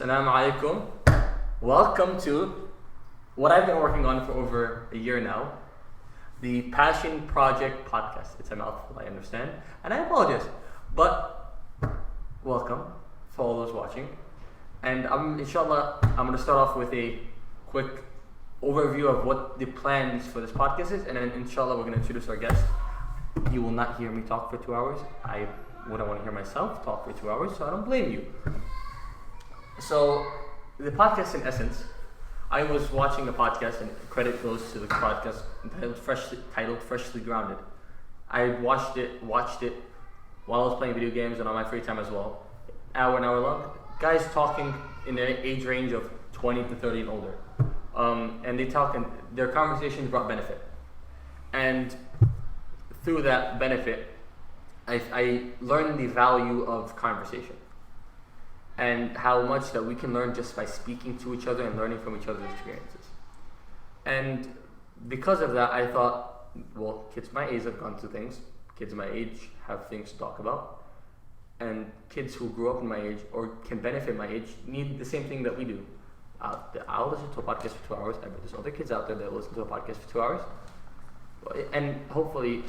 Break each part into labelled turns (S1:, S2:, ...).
S1: Assalamu alaikum. Welcome to what I've been working on for over a year now, the Passion Project Podcast. It's a mouthful, I understand, and I apologize, but welcome for all those watching. And inshallah, I'm going to start off with a quick overview of what the plans for this podcast is, and then inshallah we're going to introduce our guest. You will not hear me talk for 2 hours. I wouldn't want to hear myself talk for 2 hours, so I don't blame you. So, the podcast in essence, I was watching a podcast, and credit goes to the podcast titled Freshly Grounded. I watched it while I was playing video games and on my free time as well. An hour long. Guys talking in their age range of 20 to 30 and older. And they talk, and their conversations brought benefit. And through that benefit, I learned the value of conversation. And how much that we can learn just by speaking to each other and learning from each other's experiences. And because of that, I thought, well, kids my age have gone through things. Kids my age have things to talk about. And kids who grew up in my age or can benefit my age need the same thing that we do. I'll listen to a podcast for 2 hours. I bet there's other kids out there that listen to a podcast for 2 hours. And hopefully,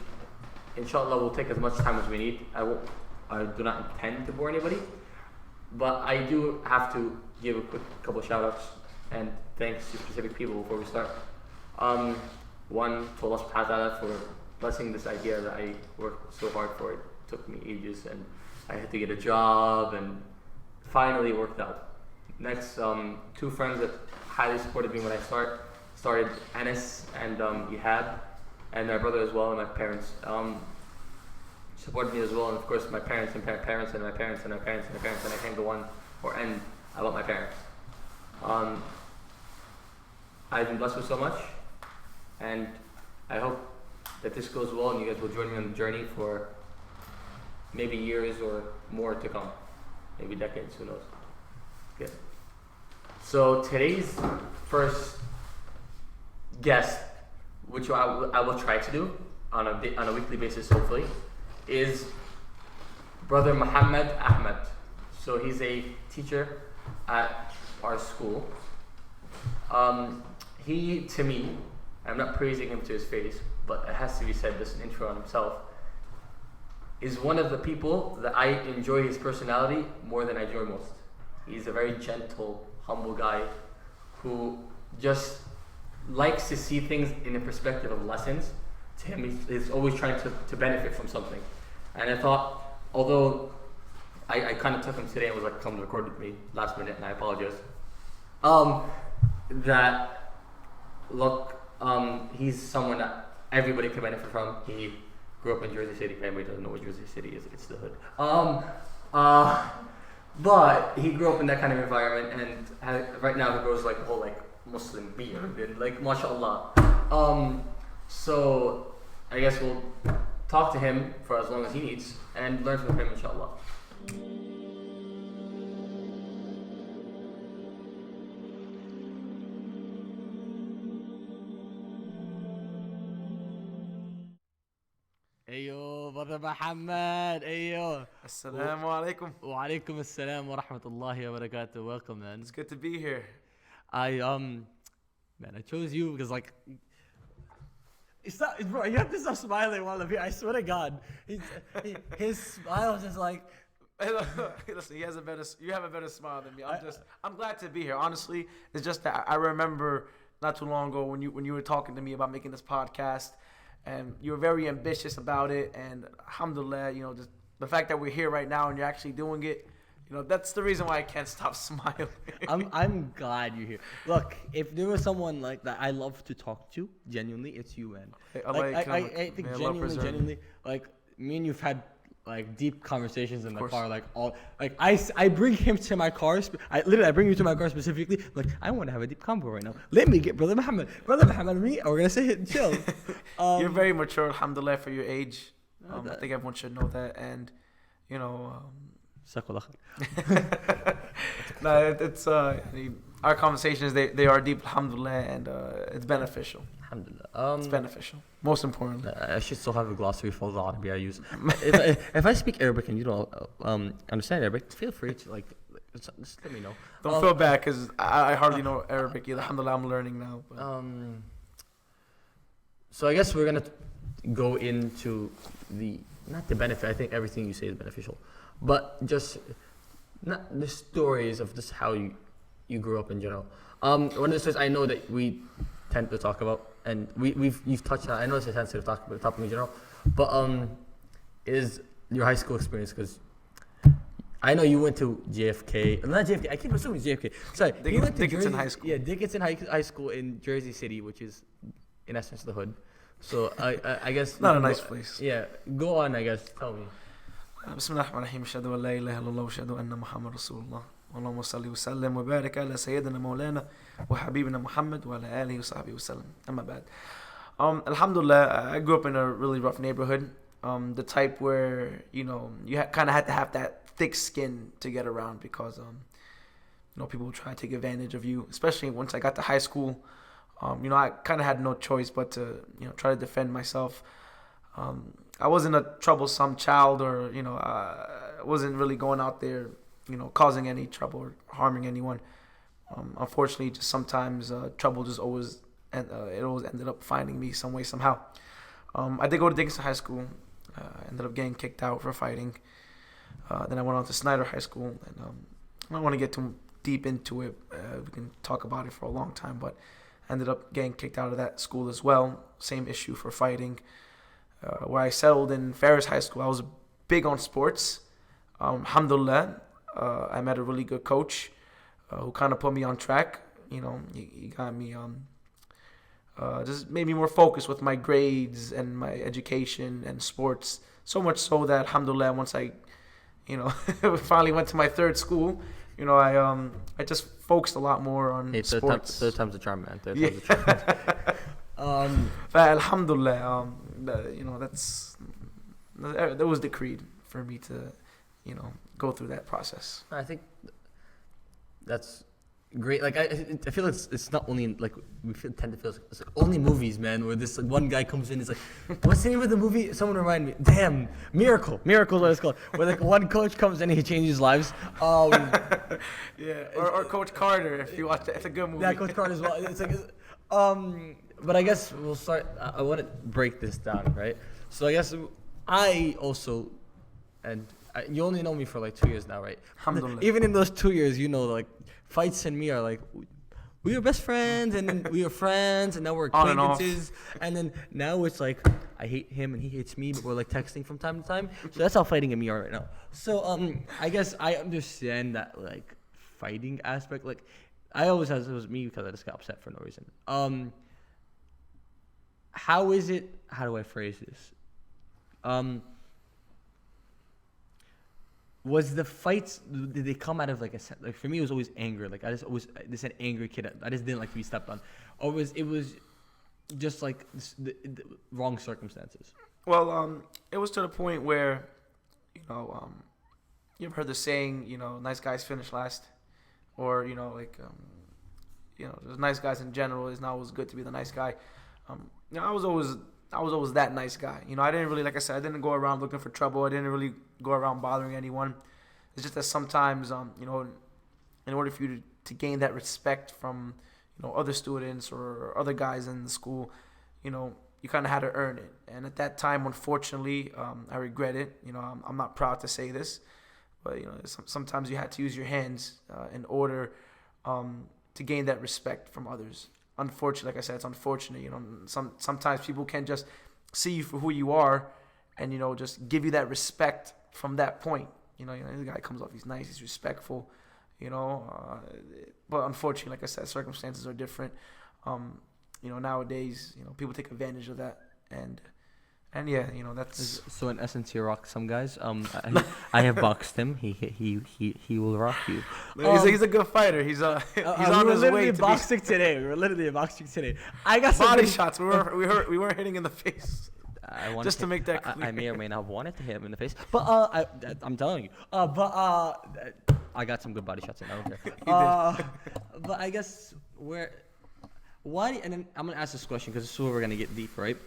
S1: inshallah, we'll take as much time as we need. I do not intend to bore anybody. But I do have to give a quick couple of shout outs and thanks to specific people before we start. One, to Allah subhanahu wa ta'ala for blessing this idea that I worked so hard for. It took me ages and I had to get a job and finally it worked out. Next, two friends that highly supported me when I started, Anas and Ihab, and my brother as well and my parents. Supported me as well, and of course my parents and parents and my parents and my parents and my parents, and I can't go on or end about my parents. I've been blessed with so much, and I hope that this goes well and you guys will join me on the journey for maybe years or more to come, maybe decades, who knows. Good. So today's first guest, which I will try to do on a weekly basis hopefully, is brother Mohammad Ahmed. So he's a teacher at our school. He, to me, I'm not praising him to his face, but it has to be said, this is an intro on himself, is one of the people that I enjoy his personality more than I enjoy most. He's a very gentle, humble guy who just likes to see things in the perspective of lessons. To him, he's always trying to benefit from something. And I thought, although I kind of took him today and was like, come record with me last minute, and I apologize. He's someone that everybody can benefit from. He grew up in Jersey City. If anybody doesn't know what Jersey City is, it's the hood. But he grew up in that kind of environment, and right now he grows like a whole like Muslim beard, and like mashallah. So I guess we'll talk to him for as long as he needs and learn from him, inshallah. Ayo, brother Muhammad. Ayo.
S2: Assalamu alaikum.
S1: Wa alaikum assalam wa rahmatullahi wa barakatuh. Welcome, man.
S2: It's good to be here.
S1: I chose you because like. It's not, bro. You have to stop smiling while I swear to God, his smile is just like.
S2: Listen, you have a better smile than me. I'm glad to be here. Honestly, it's just that I remember not too long ago when you were talking to me about making this podcast, and you were very ambitious about it. And alhamdulillah, just the fact that we're here right now and you're actually doing it. That's the reason why I can't stop smiling.
S1: I'm glad you're here. Look, if there was someone like that I love to talk to, genuinely, it's you, man. I think genuinely, like me and you've had like deep conversations in the car, like all like I bring him to my car. I bring you to my car specifically. Like I want to have a deep convo right now. Let me get brother Muhammad, and me. We're gonna sit here and chill.
S2: You're very mature, alhamdulillah, for your age. I think everyone should know that, and No, it's our conversations, they are deep, alhamdulillah, and it's beneficial.
S1: Alhamdulillah.
S2: It's beneficial. Most importantly.
S1: I should still have a glossary for the Arabic I use. If I speak Arabic and you don't understand Arabic, feel free to just let me know.
S2: Don't feel bad because I hardly know Arabic either. Alhamdulillah, I'm learning now. But.
S1: So I guess we're gonna go into not the benefit. I think everything you say is beneficial, but just not the stories of just how you grew up in general. One of the stories I know that we tend to talk about, and you've touched on. I know it's a sensitive topic in general, but is your high school experience, because I know you went to JFK. Not JFK. I keep assuming JFK. Sorry, you went to
S2: Dickinson High School.
S1: Yeah, Dickinson High School in Jersey City, which is in essence the hood. So I guess
S2: not a nice place.
S1: Yeah, go on. I guess tell me.
S2: بسم الله الرحمن الرحيم أشهد أن لا إله إلا الله وأشهد أن محمد رسول الله اللهم صل وسلم وبارك على سيدنا مولانا وحبيبنا محمد وعلى آله وصحبه وسلم أما بعد. Alhamdulillah, I grew up in a really rough neighborhood. The type where you kind of had to have that thick skin to get around, because people will try to take advantage of you, especially once I got to high school. I kind of had no choice but to try to defend myself. I wasn't a troublesome child, or I wasn't really going out there causing any trouble or harming anyone. Unfortunately, just sometimes trouble just always it always ended up finding me some way, somehow. I did go to Dickinson High School. I ended up getting kicked out for fighting. Then I went on to Snyder High School, and I don't want to get too deep into it. We can talk about it for a long time, but I ended up getting kicked out of that school as well. Same issue for fighting. Where I settled in Ferris High School, I was big on sports. Alhamdulillah, I met a really good coach who kind of put me on track. He got me just made me more focused with my grades and my education and sports. So much so that alhamdulillah, once I finally went to my third school, I just focused a lot more on sports.
S1: Third time's the charm, man. Third time's the charm.
S2: Alhamdulillah, that was decreed for me to, go through that process.
S1: I think that's great. Like I feel it's not only like tend to feel it's like only movies, man, where this one guy comes in. He's like, "What's the name of the movie?" Someone remind me. Damn, Miracle is what it's called. Where like one coach comes in and he changes lives.
S2: Yeah, or Coach Carter, if you watch that, it's a good movie.
S1: Yeah, Coach Carter as well. It's like, but I guess we'll start. I want to break this down, right? So I guess I also, and you only know me for like 2 years now, right?
S2: Alhamdulillah.
S1: Even in those 2 years, like Fights and me are like, we were best friends, and then we were friends, and now we're acquaintances, and then now it's like I hate him and he hates me, but we're like texting from time to time. So that's how fighting and me are right now. So I guess I understand that like fighting aspect. Like I always had it was me because I just got upset for no reason. How is it? How do I phrase this? Was the fights, did they come out of like for me it was always anger, like I just always this an angry kid, I just didn't like to be stepped on, or it was just like the wrong circumstances? Well,
S2: it was to the point where you ever heard the saying, nice guys finish last, or there's nice guys in general. It's not always good to be the nice guy. I was always that nice guy. I didn't really, like I said, I didn't go around looking for trouble. I didn't really go around bothering anyone. It's just that sometimes, in order for you to gain that respect from, other students or other guys in the school, you kind of had to earn it. And at that time, unfortunately, I regret it. I'm not proud to say this, but, sometimes you had to use your hands in order to gain that respect from others. Unfortunately, like I said, it's unfortunate. Sometimes people can just see you for who you are, and just give you that respect from that point. The guy comes off, he's nice, he's respectful. But unfortunately, like I said, circumstances are different. Nowadays, people take advantage of that, and yeah, that's.
S1: So in essence, he rocks some guys. I have boxed him. He will rock you.
S2: He's a good fighter. He's on his way to
S1: boxing today. We were literally boxing today. I got
S2: body shots. We weren't hitting in the face. Just to make that clear.
S1: I may or may not have wanted to hit him in the face, but I'm telling you. I got some good body shots in. I don't care. But I guess why? And then I'm gonna ask this question because this is where we're gonna get deep, right?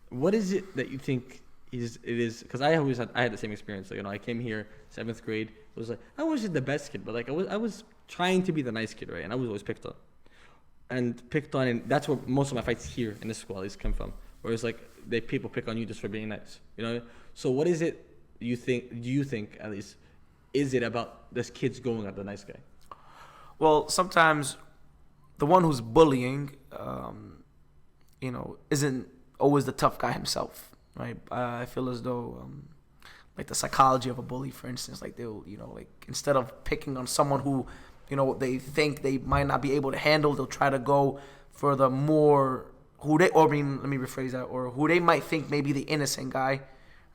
S1: What is it that you think it is because I had the same experience. Like, I came here 7th grade. It was like I wasn't the best kid, but like I was trying to be the nice kid, right? And I was always picked on, and that's where most of my fights here in this school at least come from. Whereas like people pick on you just for being nice, So what is it you think? Do you think at least is it about this kid's going at the nice guy?
S2: Well, sometimes the one who's bullying, isn't always the tough guy himself, right? I feel as though, like the psychology of a bully, for instance, like they'll, like instead of picking on someone who, they think they might not be able to handle, they'll try to go for the more let me rephrase that, or who they might think maybe the innocent guy,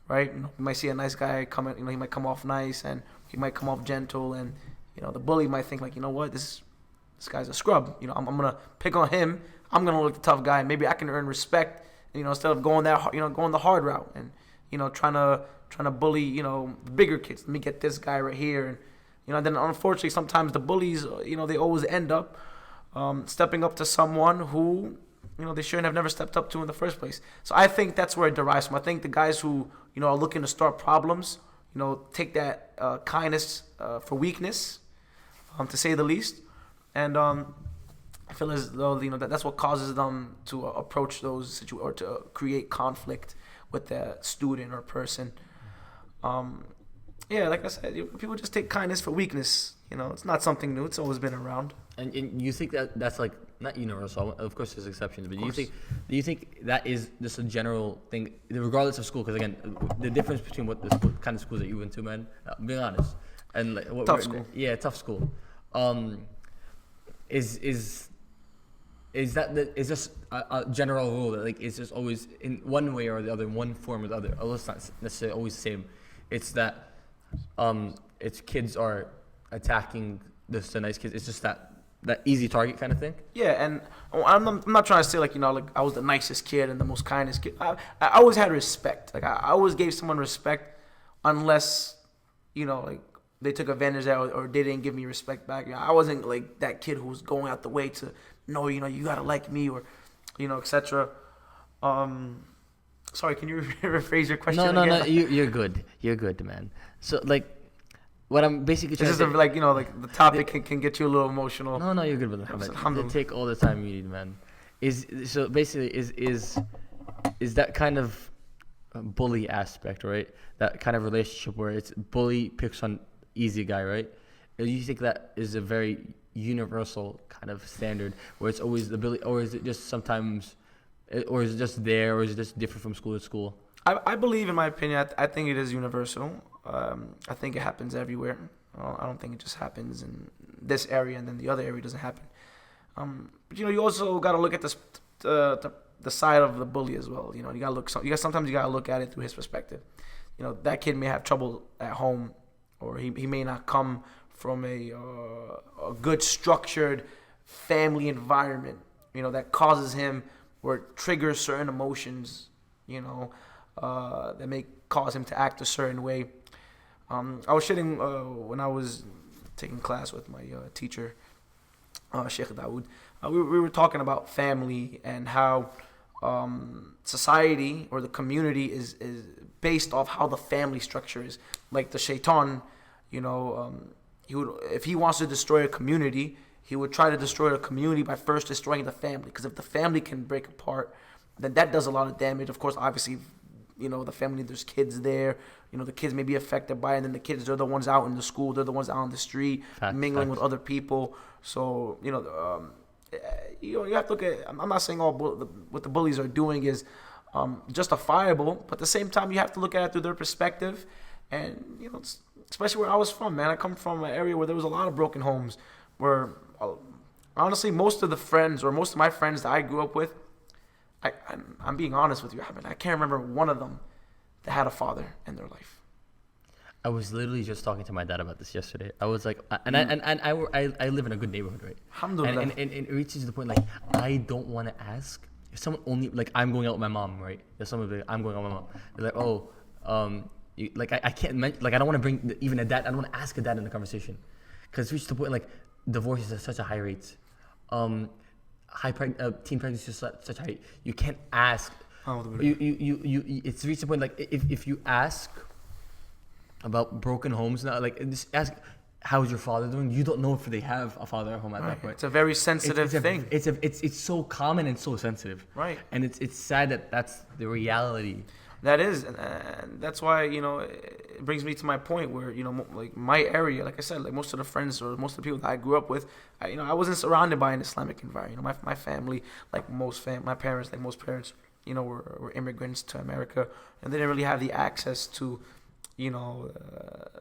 S2: right? You might see a nice guy come in, he might come off nice and he might come off gentle, and the bully might think like, what, this guy's a scrub. I'm gonna pick on him. I'm gonna look the tough guy, and maybe I can earn respect. Instead of going going the hard route and trying to bully the bigger kids. Let me get this guy right here, and then unfortunately sometimes the bullies they always end up stepping up to someone who they shouldn't have never stepped up to in the first place. So I think that's where it derives from. I think the guys who are looking to start problems take that kindness for weakness, to say the least, and I feel as though that's what causes them to approach those situations or to create conflict with the student or person. Like I said, people just take kindness for weakness. It's not something new. It's always been around.
S1: And you think that's like not universal? Of course, there's exceptions, but do you think that is just a general thing, regardless of school? Because again, the difference between what kind of schools that you went to, man, being honest, and like
S2: tough school.
S1: Yeah, tough school. Is just a general rule that like it's just always in one way or the other, one form or the other? Although it's not necessarily always the same. It's that it's kids are attacking the nice kids. It's just that easy target kind of thing.
S2: Yeah, and I'm not trying to say like like I was the nicest kid and the most kindest kid. I always had respect. Like I always gave someone respect, unless like they took advantage of it or they didn't give me respect back. I wasn't like that kid who was going out the way to you gotta like me or etc. Sorry, can you rephrase your question again?
S1: No, you're good, man. So like what I'm basically trying
S2: to say, like like the topic can get you a little emotional.
S1: No, you're good, brother. Take all the time you need, man. Is that kind of bully aspect, right? That kind of relationship where it's bully picks on easy guy, right? Do you think that is a very universal kind of standard where it's always the bully, or is it just sometimes, or is it just there, or is it just different from school to school?
S2: I believe, in my opinion, I think it is universal. I think it happens everywhere. I don't think it just happens in this area and then the other area doesn't happen. But you also got to look at the side of the bully as well. You got to look. Sometimes you got to look at it through his perspective. That kid may have trouble at home, or he may not come from a good structured family environment. That causes him or triggers certain emotions. That may cause him to act a certain way. I was sitting when I was taking class with my teacher, Sheikh Dawood. We were talking about family and how society or the community is based off how the family structure is. Like the shaitan, he would, if he wants to destroy a community, he would try to destroy a community by first destroying the family. Because if the family can break apart, then that does a lot of damage. Of course, obviously, the family, there's kids there. The kids may be affected by it, and then the kids, they're the ones out in the school, they're the ones out on the street, mingling with other people. So, you have to look at, I'm not saying what the bullies are doing is justifiable, but at the same time, you have to look at it through their perspective. And, especially where I was from, man. I come from an area where there was a lot of broken homes, where honestly, most of my friends that I grew up with, I'm being honest with you, I can't remember one of them that had a father in their life.
S1: I was literally just talking to my dad about this yesterday. I was like, I live in a good neighborhood, right?
S2: Alhamdulillah.
S1: And it reaches the point like I don't want to ask if someone only like I'm going out with my mom, right? If someone like I'm going out with my mom, they're like, I can't like I don't want to bring even a dad. I don't want to ask a dad in the conversation, because it's reached the point like divorces are such a high rate. Teen pregnancy is such a high. You can't ask It's reached a point like if you ask about broken homes now, like just ask, how's your father doing? You don't know if they have a father at home at that point.
S2: It's a very sensitive thing.
S1: It's so common and so sensitive.
S2: Right.
S1: And it's sad that that's the reality.
S2: That is, and that's why, it brings me to my point where, like my area, like I said, like most of the friends or most of the people that I grew up with, I wasn't surrounded by an Islamic environment. My family, like my parents, like most parents, were immigrants to America, and they didn't really have the access to,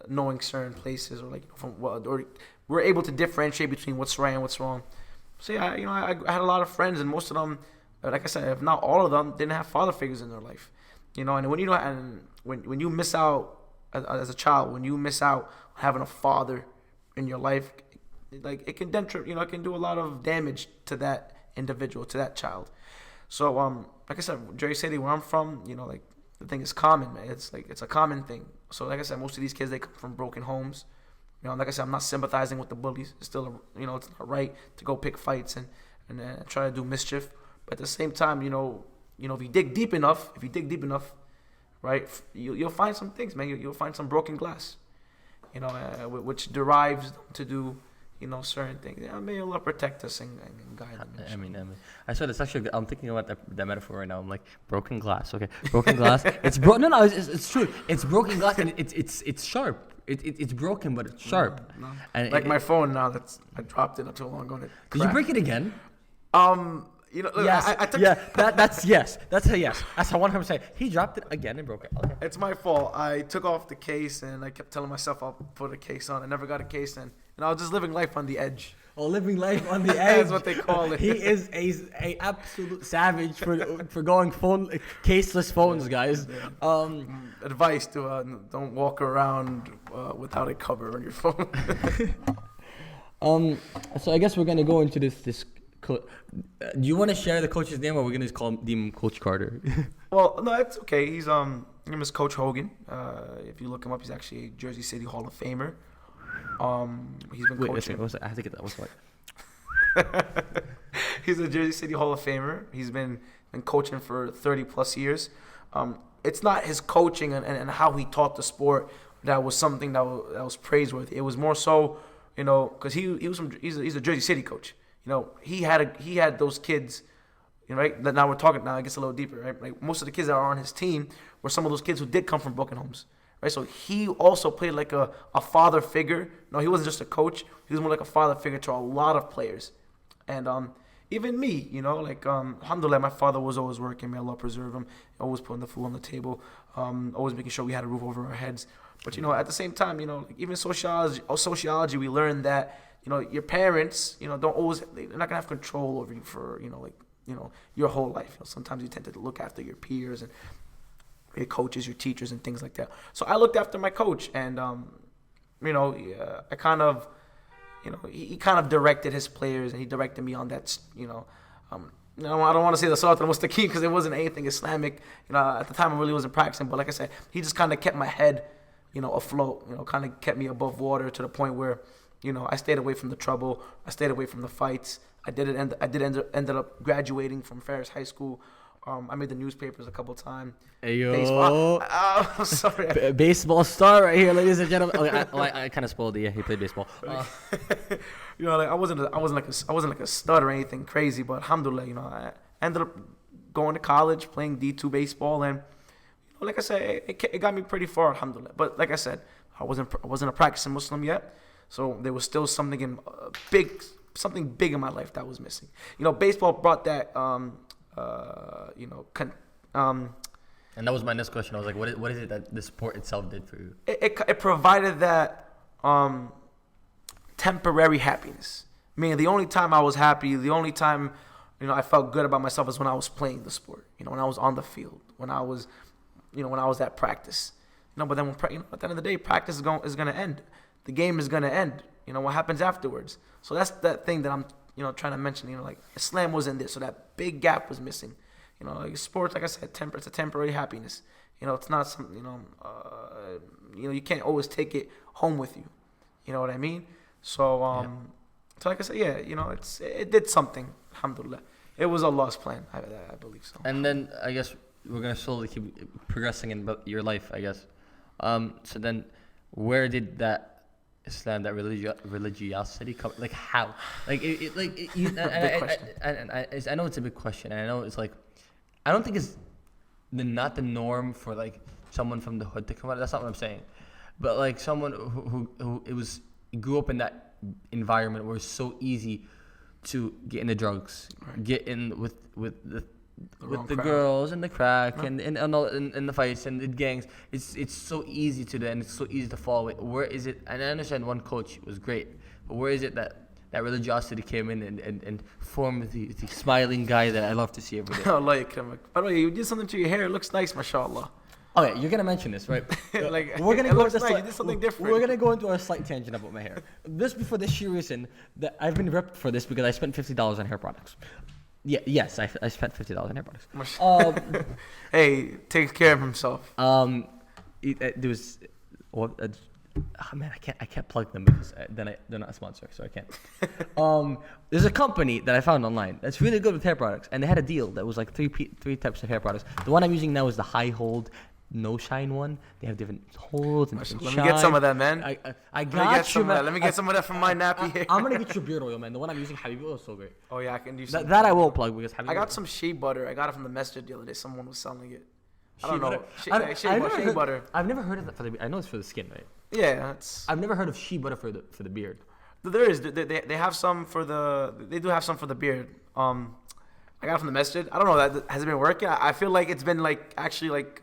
S2: knowing certain places or or we're able to differentiate between what's right and what's wrong. So yeah, I had a lot of friends, and most of them, like I said, if not all of them, didn't have father figures in their life. And when you miss out as a child, when you miss out on having a father in your life, like it can it can do a lot of damage to that individual, to that child. So like I said, Jersey City, where I'm from, like the thing is common, man. It's a common thing. So like I said, most of these kids, they come from broken homes. Like I said, I'm not sympathizing with the bullies. It's still it's not right to go pick fights and try to do mischief. But at the same time, if you dig deep enough, right, you'll find some things, man. You'll find some broken glass, which derives them to do, certain things. May Allah protect us and guide them.
S1: I mean, I saw this actually. I'm thinking about that metaphor right now. I'm like, broken glass. Okay, broken glass. It's broken. No, it's true. It's broken glass and it's sharp. It's broken, but it's sharp.
S2: No.
S1: And
S2: like my phone now. I dropped it not too long ago.
S1: Did you break it again?
S2: Yes.
S1: That's yes. That's a yes. That's a 100%. He dropped it again and broke it. Okay.
S2: It's my fault. I took off the case and I kept telling myself I'll put a case on. I never got a case in, and I was just living life on the edge.
S1: Oh, living life on the edge.
S2: That's what they call it.
S1: He is a absolute savage for going caseless phones, guys.
S2: Advice to don't walk around without a cover on your phone.
S1: So I guess we're gonna go into this. Do you want to share the coach's name, or we're gonna call him Coach Carter?
S2: Well, no, it's okay. His name is Coach Hogan. If you look him up, he's actually a Jersey City Hall of Famer. He's been coaching.
S1: Wait, I have to get that. What's what?
S2: He's a Jersey City Hall of Famer. He's been coaching for 30 plus years. It's not his coaching and how he taught the sport that was something that was praiseworthy. It was more so, because he's a Jersey City coach. He had those kids, right? Now we're talking. Now it gets a little deeper, right? Like most of the kids that are on his team were some of those kids who did come from broken homes, right? So he also played like a father figure. No, he wasn't just a coach. He was more like a father figure to a lot of players, and even me, alhamdulillah, my father was always working. May Allah preserve him. Always putting the food on the table. Always making sure we had a roof over our heads. But at the same time, even sociology, we learned that. Your parents, they're not gonna have control over you for, your whole life. Sometimes you tend to look after your peers and your coaches, your teachers, and things like that. So I looked after my coach, and I kind of, he kind of directed his players, and he directed me on that, I don't want to say the Salat al-Mustaqim because it wasn't anything Islamic. At the time I really wasn't practicing, but like I said, he just kind of kept my head, afloat. Kind of kept me above water to the point where. I stayed away from the trouble. I stayed away from the fights. Ended up graduating from Ferris High School. I made the newspapers a couple times.
S1: Hey, yo.
S2: Baseball. Sorry.
S1: Baseball star right here, ladies and gentlemen. I kind of spoiled it. Yeah, he played baseball.
S2: I wasn't like a stud or anything crazy, but alhamdulillah, I ended up going to college, playing D2 baseball, and like I said, it got me pretty far, alhamdulillah. But like I said, I wasn't a practicing Muslim yet. So there was still something big in my life that was missing. Baseball brought that.
S1: And that was my next question. I was like, what is it that the sport itself did for you?
S2: It provided that temporary happiness. I mean, the only time I was happy, the only time I felt good about myself is when I was playing the sport. When I was on the field, when I was at practice. But then at the end of the day, practice is going to end. The game is going to end. What happens afterwards. So that's that thing that I'm, trying to mention. Islam was in this, so that big gap was missing. Sports, like I said, it's a temporary happiness. It's not some, you can't always take it home with you. You know what I mean? So, so like I said, it did something. Alhamdulillah. It was Allah's plan. I believe so.
S1: And then I guess we're gonna slowly keep progressing in your life, I guess. So then, where did that Islam, that religiosity come? Like how? Like I know it's a big question, and I know it's like, I don't think it's not the norm for like someone from the hood to come out. That's not what I'm saying, but like someone who grew up in that environment where it's so easy to get into drugs, get in with the girls and the crack and the fights and the gangs. It's so easy to do, and it's so easy to fall away. Where is it? And I understand one coach was great, but where is it that religiosity came in and formed the smiling guy that I love to see every day?
S2: By the way, you did something to your hair. It looks nice, mashallah.
S1: Okay, you're gonna mention this, right?
S2: Like,
S1: we're gonna go into
S2: nice. You did something different.
S1: We're gonna go into a slight tangent about my hair. This before the sheer reason that I've been ripped for this because I spent $50 on hair products. Yeah, yes, I spent $50 on hair products.
S2: Hey, takes care of himself.
S1: There was, man, I can't plug them because then they're not a sponsor, so I can't. There's a company that I found online that's really good with hair products, and they had a deal that was like three types of hair products. The one I'm using now is the high hold, no shine one. They have different holds and different
S2: Let
S1: shine.
S2: me get some of that, man.
S1: I got you, man.
S2: Let me get some of that from my nappy hair.
S1: I'm gonna get your beard oil, man. The one I'm using, Habibi oil, is so great.
S2: Oh yeah, I can do some.
S1: That I will plug because Habibi
S2: I got
S1: oil.
S2: some shea butter. I got it from the masjid the other day. Someone was selling it. I
S1: Shea
S2: don't know.
S1: butter?
S2: Shea butter.
S1: I've never heard of that for the beard. I know it's for the skin, right?
S2: Yeah, it's.
S1: I've never heard of shea butter for the beard.
S2: There is. They have some for the. They do have some for the beard. I got it from the masjid. I don't know. That has it been working? I feel like it's been like actually like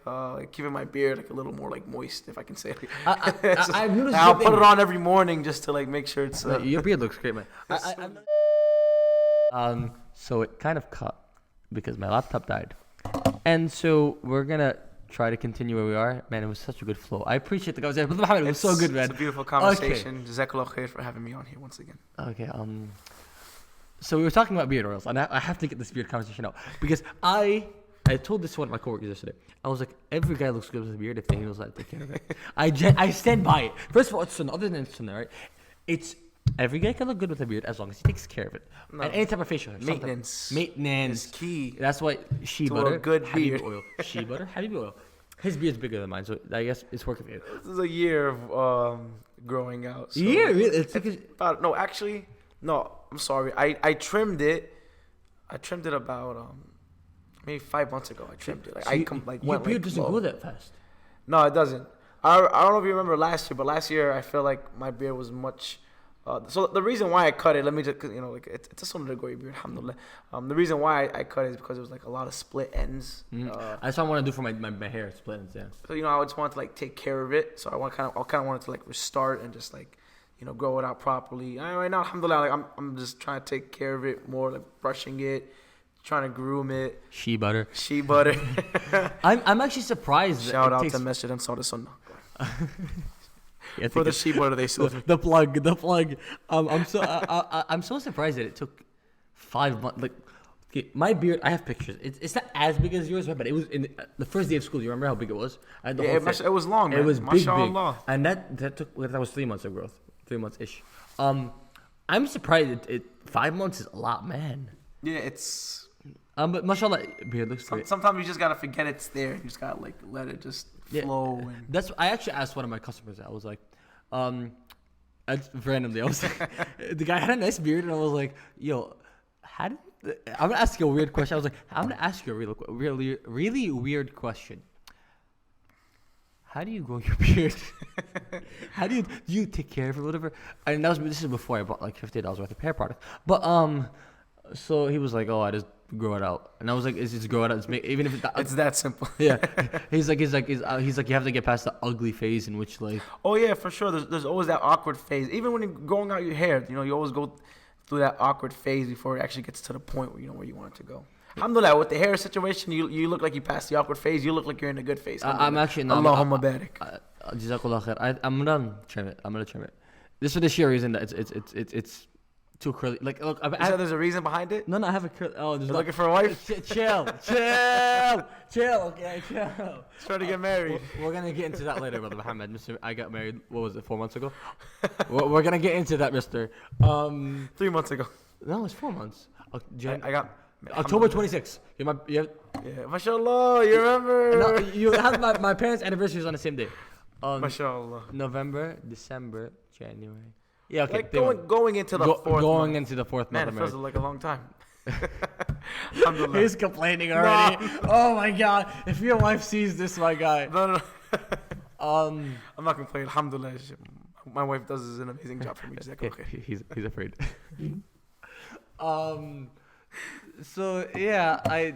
S2: keeping my beard like a little more like moist, if I can say it.
S1: I've noticed.
S2: I'll put it on every morning just to like make sure it's.
S1: Your beard looks great, man. So it kind of cut because my laptop died, and so we're gonna try to continue where we are. Man, it was such a good flow. I appreciate the guys. It was so good, man.
S2: It's a beautiful conversation. Jazakallah khair for having me on here once again.
S1: Okay. So we were talking about beard oils, and I have to get this beard conversation out because I told this to one of my coworkers yesterday. I was like, every guy looks good with a beard if they knows how to take care of it. I stand by it. First of all, it's sunnah. Other than it's sunnah, right? It's every guy can look good with a beard as long as he takes care of it. No. And any type of facial hair.
S2: Maintenance
S1: is
S2: key.
S1: That's why shea
S2: to
S1: butter,
S2: a good beard.
S1: oil, shea butter, Habibi oil. His beard's bigger than mine, so I guess it's working for you.
S2: This is a year of growing out. So
S1: yeah, really? It's
S2: about, no, actually, no. I'm sorry. I trimmed it. I trimmed it about maybe 5 months ago. I trimmed it. Like
S1: your beard doesn't grow that fast.
S2: No, it doesn't. I don't know if you remember last year, but last year I feel like my beard was much. So the reason why I cut it, let me just, cause, like it's a sunnah to grow your beard, alhamdulillah. The reason why I cut it is because it was like a lot of split ends.
S1: That's what I want to do for my hair, split ends, yeah.
S2: So I just wanted to like take care of it. So I kind of wanted to like restart and just like grow it out properly. Right now, alhamdulillah, like I'm just trying to take care of it more, like brushing it, trying to groom it.
S1: Shea butter.
S2: I'm
S1: actually surprised.
S2: Shout out to Masjid and Saudi Sunnah.
S1: Yeah,
S2: for the shea butter they sold.
S1: The plug. I'm so surprised that it took 5 months. Like, okay, my beard, I have pictures. It's not as big as yours, but it was in the first day of school. You remember how big it was?
S2: It was long. Man.
S1: It was big, and that was 3 months of growth, 3 months ish. I'm surprised. 5 months is a lot, man.
S2: Yeah, it's.
S1: But mashallah, beard looks great.
S2: Sometimes you just gotta forget it's there. You just gotta like let it just flow.
S1: Yeah, I actually asked one of my customers. I was like, randomly, I was like, the guy had a nice beard, and I was like, yo, I'm gonna ask you a weird question. I was like, I'm gonna ask you a really weird question. How do you grow your beard? How do you take care of it, whatever? And this is before I bought like $50 worth of hair product. But so he was like, oh, I just grow it out, and I was like, it's just grow it out. Even if
S2: it's that simple.
S1: Yeah. He's like, you have to get past the ugly phase in which like.
S2: Oh yeah, for sure. There's always that awkward phase. Even when you're growing out your hair, you always go through that awkward phase before it actually gets to the point where where you want it to go. Alhamdulillah, with the hair situation, you look like you passed the awkward phase. You look like you're in a good phase.
S1: I'm actually not.
S2: Allahumma barik.
S1: Jazakallah khair. I'm gonna trim it. This is the sheer reason that it's too curly. Like, look,
S2: there's a reason behind it.
S1: No, I have a curly. Oh,
S2: you're looking for a wife?
S1: Chill. Okay, chill.
S2: Trying to get married.
S1: We're gonna get into that later, brother Mohammed. I got married. What was it? 4 months ago. We're gonna get into that, Mister.
S2: 3 months ago.
S1: No, it's 4 months.
S2: I got
S1: October 26th.
S2: Yeah, mashallah, you remember?
S1: No, you have my parents' anniversaries on the same day.
S2: Mashallah.
S1: November, December, January. Yeah, okay.
S2: Like going into the fourth
S1: going
S2: month.
S1: into the fourth
S2: Man,
S1: month.
S2: it feels like a long time. Alhamdulillah.
S1: He's complaining already.
S2: No.
S1: Oh my god! If your wife sees this, my guy.
S2: No.
S1: Um,
S2: I'm not complaining. Alhamdulillah. My wife does an amazing job for me. She's like, okay.
S1: He's afraid. So yeah, I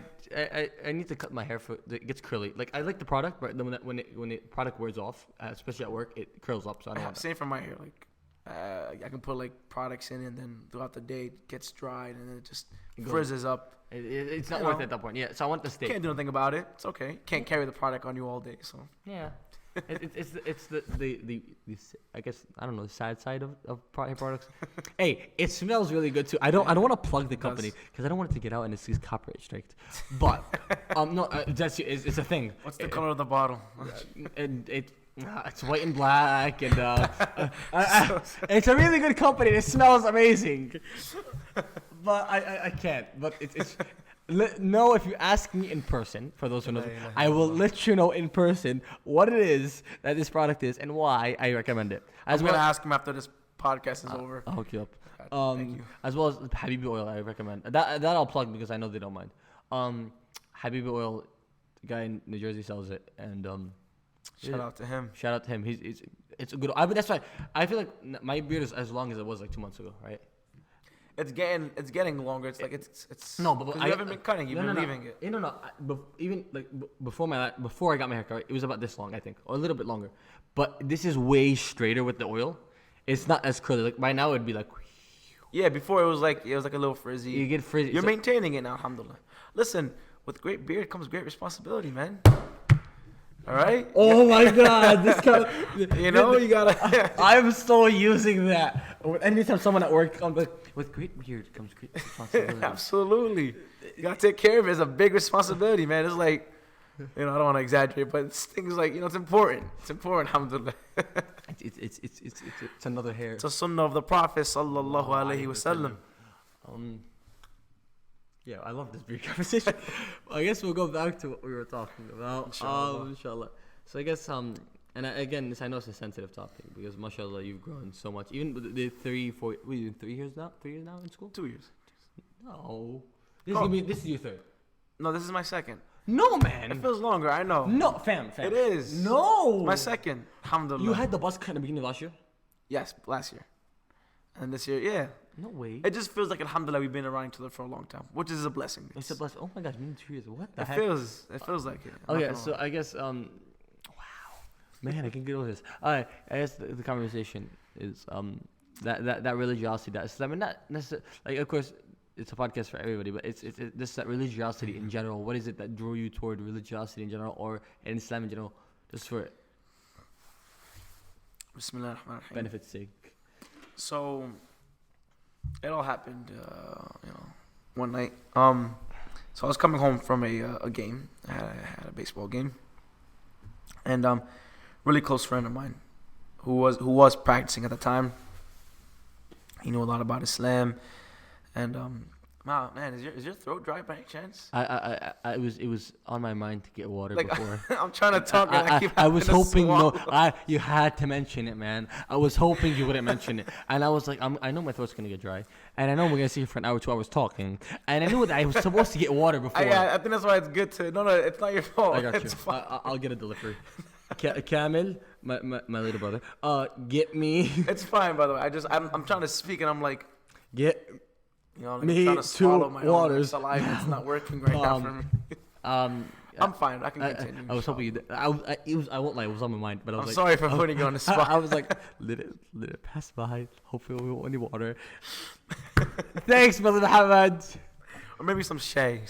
S1: need to cut my hair for it gets curly. Like I like the product, but then when the product wears off, especially at work, it curls up. So I don't want that.
S2: Same for my hair. Like I can put like products in, and then throughout the day it gets dried, and then it just frizzes up.
S1: It's not worth it at that point. Yeah, so I want the stay.
S2: Can't do anything about it. It's okay. Can't carry the product on you all day. So
S1: yeah. It's the I guess I don't know the sad side of hair products. Hey, it smells really good too. I don't want to plug the company because I don't want it to get out and it's copyright striked. But no, that's it's a thing.
S2: What's the color of the bottle?
S1: And it's white and black and it's a really good company. It smells amazing. But I can't. But it's. No, if you ask me in person, for those who know, I will let you know in person what it is that this product is and why I recommend it.
S2: I'm going to ask him after this podcast is over.
S1: I'll hook you up.
S2: Thank you.
S1: As well as Habibi oil, I recommend. That I'll plug because I know they don't mind. Habibi oil, the guy in New Jersey sells it, and
S2: shout out to him.
S1: Shout out to him. It's a good. That's why I feel like my beard is as long as it was like 2 months ago, right?
S2: It's getting longer. It's like it's
S1: no, but
S2: you haven't been cutting. You've been leaving it.
S1: Even like before I got my haircut, it was about this long, I think, or a little bit longer. But this is way straighter with the oil. It's not as curly. Like by now, it'd be like.
S2: Yeah, before it was like a little frizzy.
S1: You get frizzy.
S2: You're maintaining it now, alhamdulillah. Listen, with great beard comes great responsibility, man. All right.
S1: Oh my God! This kind of,
S2: you gotta.
S1: I'm still using that. Anytime someone at work comes like, with great beard comes great responsibility.
S2: Absolutely. You gotta take care of it. It's a big responsibility, man. It's like, I don't want to exaggerate, but it's things like it's important. It's important, alhamdulillah.
S1: It's another hair.
S2: It's a sunnah of the Prophet sallallahu alaihi wasallam.
S1: Yeah, I love this beard conversation. I guess we'll go back to what we were talking about. Inshallah. So I guess again, I know it's a sensitive topic because mashallah you've grown so much. Even the 3 years now? 3 years now in school?
S2: 2 years.
S1: No. This is your third.
S2: No, this is my second.
S1: No, man.
S2: It feels longer, I know.
S1: No, fam.
S2: It is.
S1: No.
S2: My second. Alhamdulillah.
S1: You had the bus cut in the beginning of last year?
S2: Yes, last year. And this year, yeah.
S1: No way.
S2: It just feels like alhamdulillah we've been around each other for a long time, which is a blessing.
S1: It's a blessing. Oh my gosh, been 2 years. What the heck?
S2: It feels like it.
S1: Okay, so I guess wow. Man, I can get over this. I guess the conversation is that religiosity that Islam, and not necessarily like of course it's a podcast for everybody, but it's this that religiosity in general. What is it that drew you toward religiosity in general or in Islam in general? Just for
S2: Bismillahir-Rahmanir-Rahim.
S1: Benefit's sake.
S2: So it all happened, one night. So I was coming home from a game. I had a baseball game, and really close friend of mine, who was practicing at the time. He knew a lot about Islam, and wow, man, is your throat dry by any chance?
S1: It was on my mind to get water before.
S2: I'm trying to talk.
S1: I was hoping you had to mention it, man. I was hoping you wouldn't mention it, and I was like, I know my throat's gonna get dry, and I know we're gonna sit here for an hour, 2 hours talking, and I knew that I was supposed to get water before.
S2: I think that's why it's good to. No, it's not your fault.
S1: I got you. I'll get a delivery. Kamil, my little brother. Get me.
S2: It's fine, by the way. I'm trying to speak, and I'm like,
S1: get.
S2: I'm
S1: me
S2: trying to swallow my
S1: waters.
S2: own saliva. It's not working right now for me. I'm fine. I can continue.
S1: I was hoping you did. I won't lie. It was on my mind, but I was
S2: I'm sorry for putting you on the spot.
S1: I was like, let it pass by. Hopefully we won't any water. Thanks, brother Mohammad.
S2: Or maybe some shay.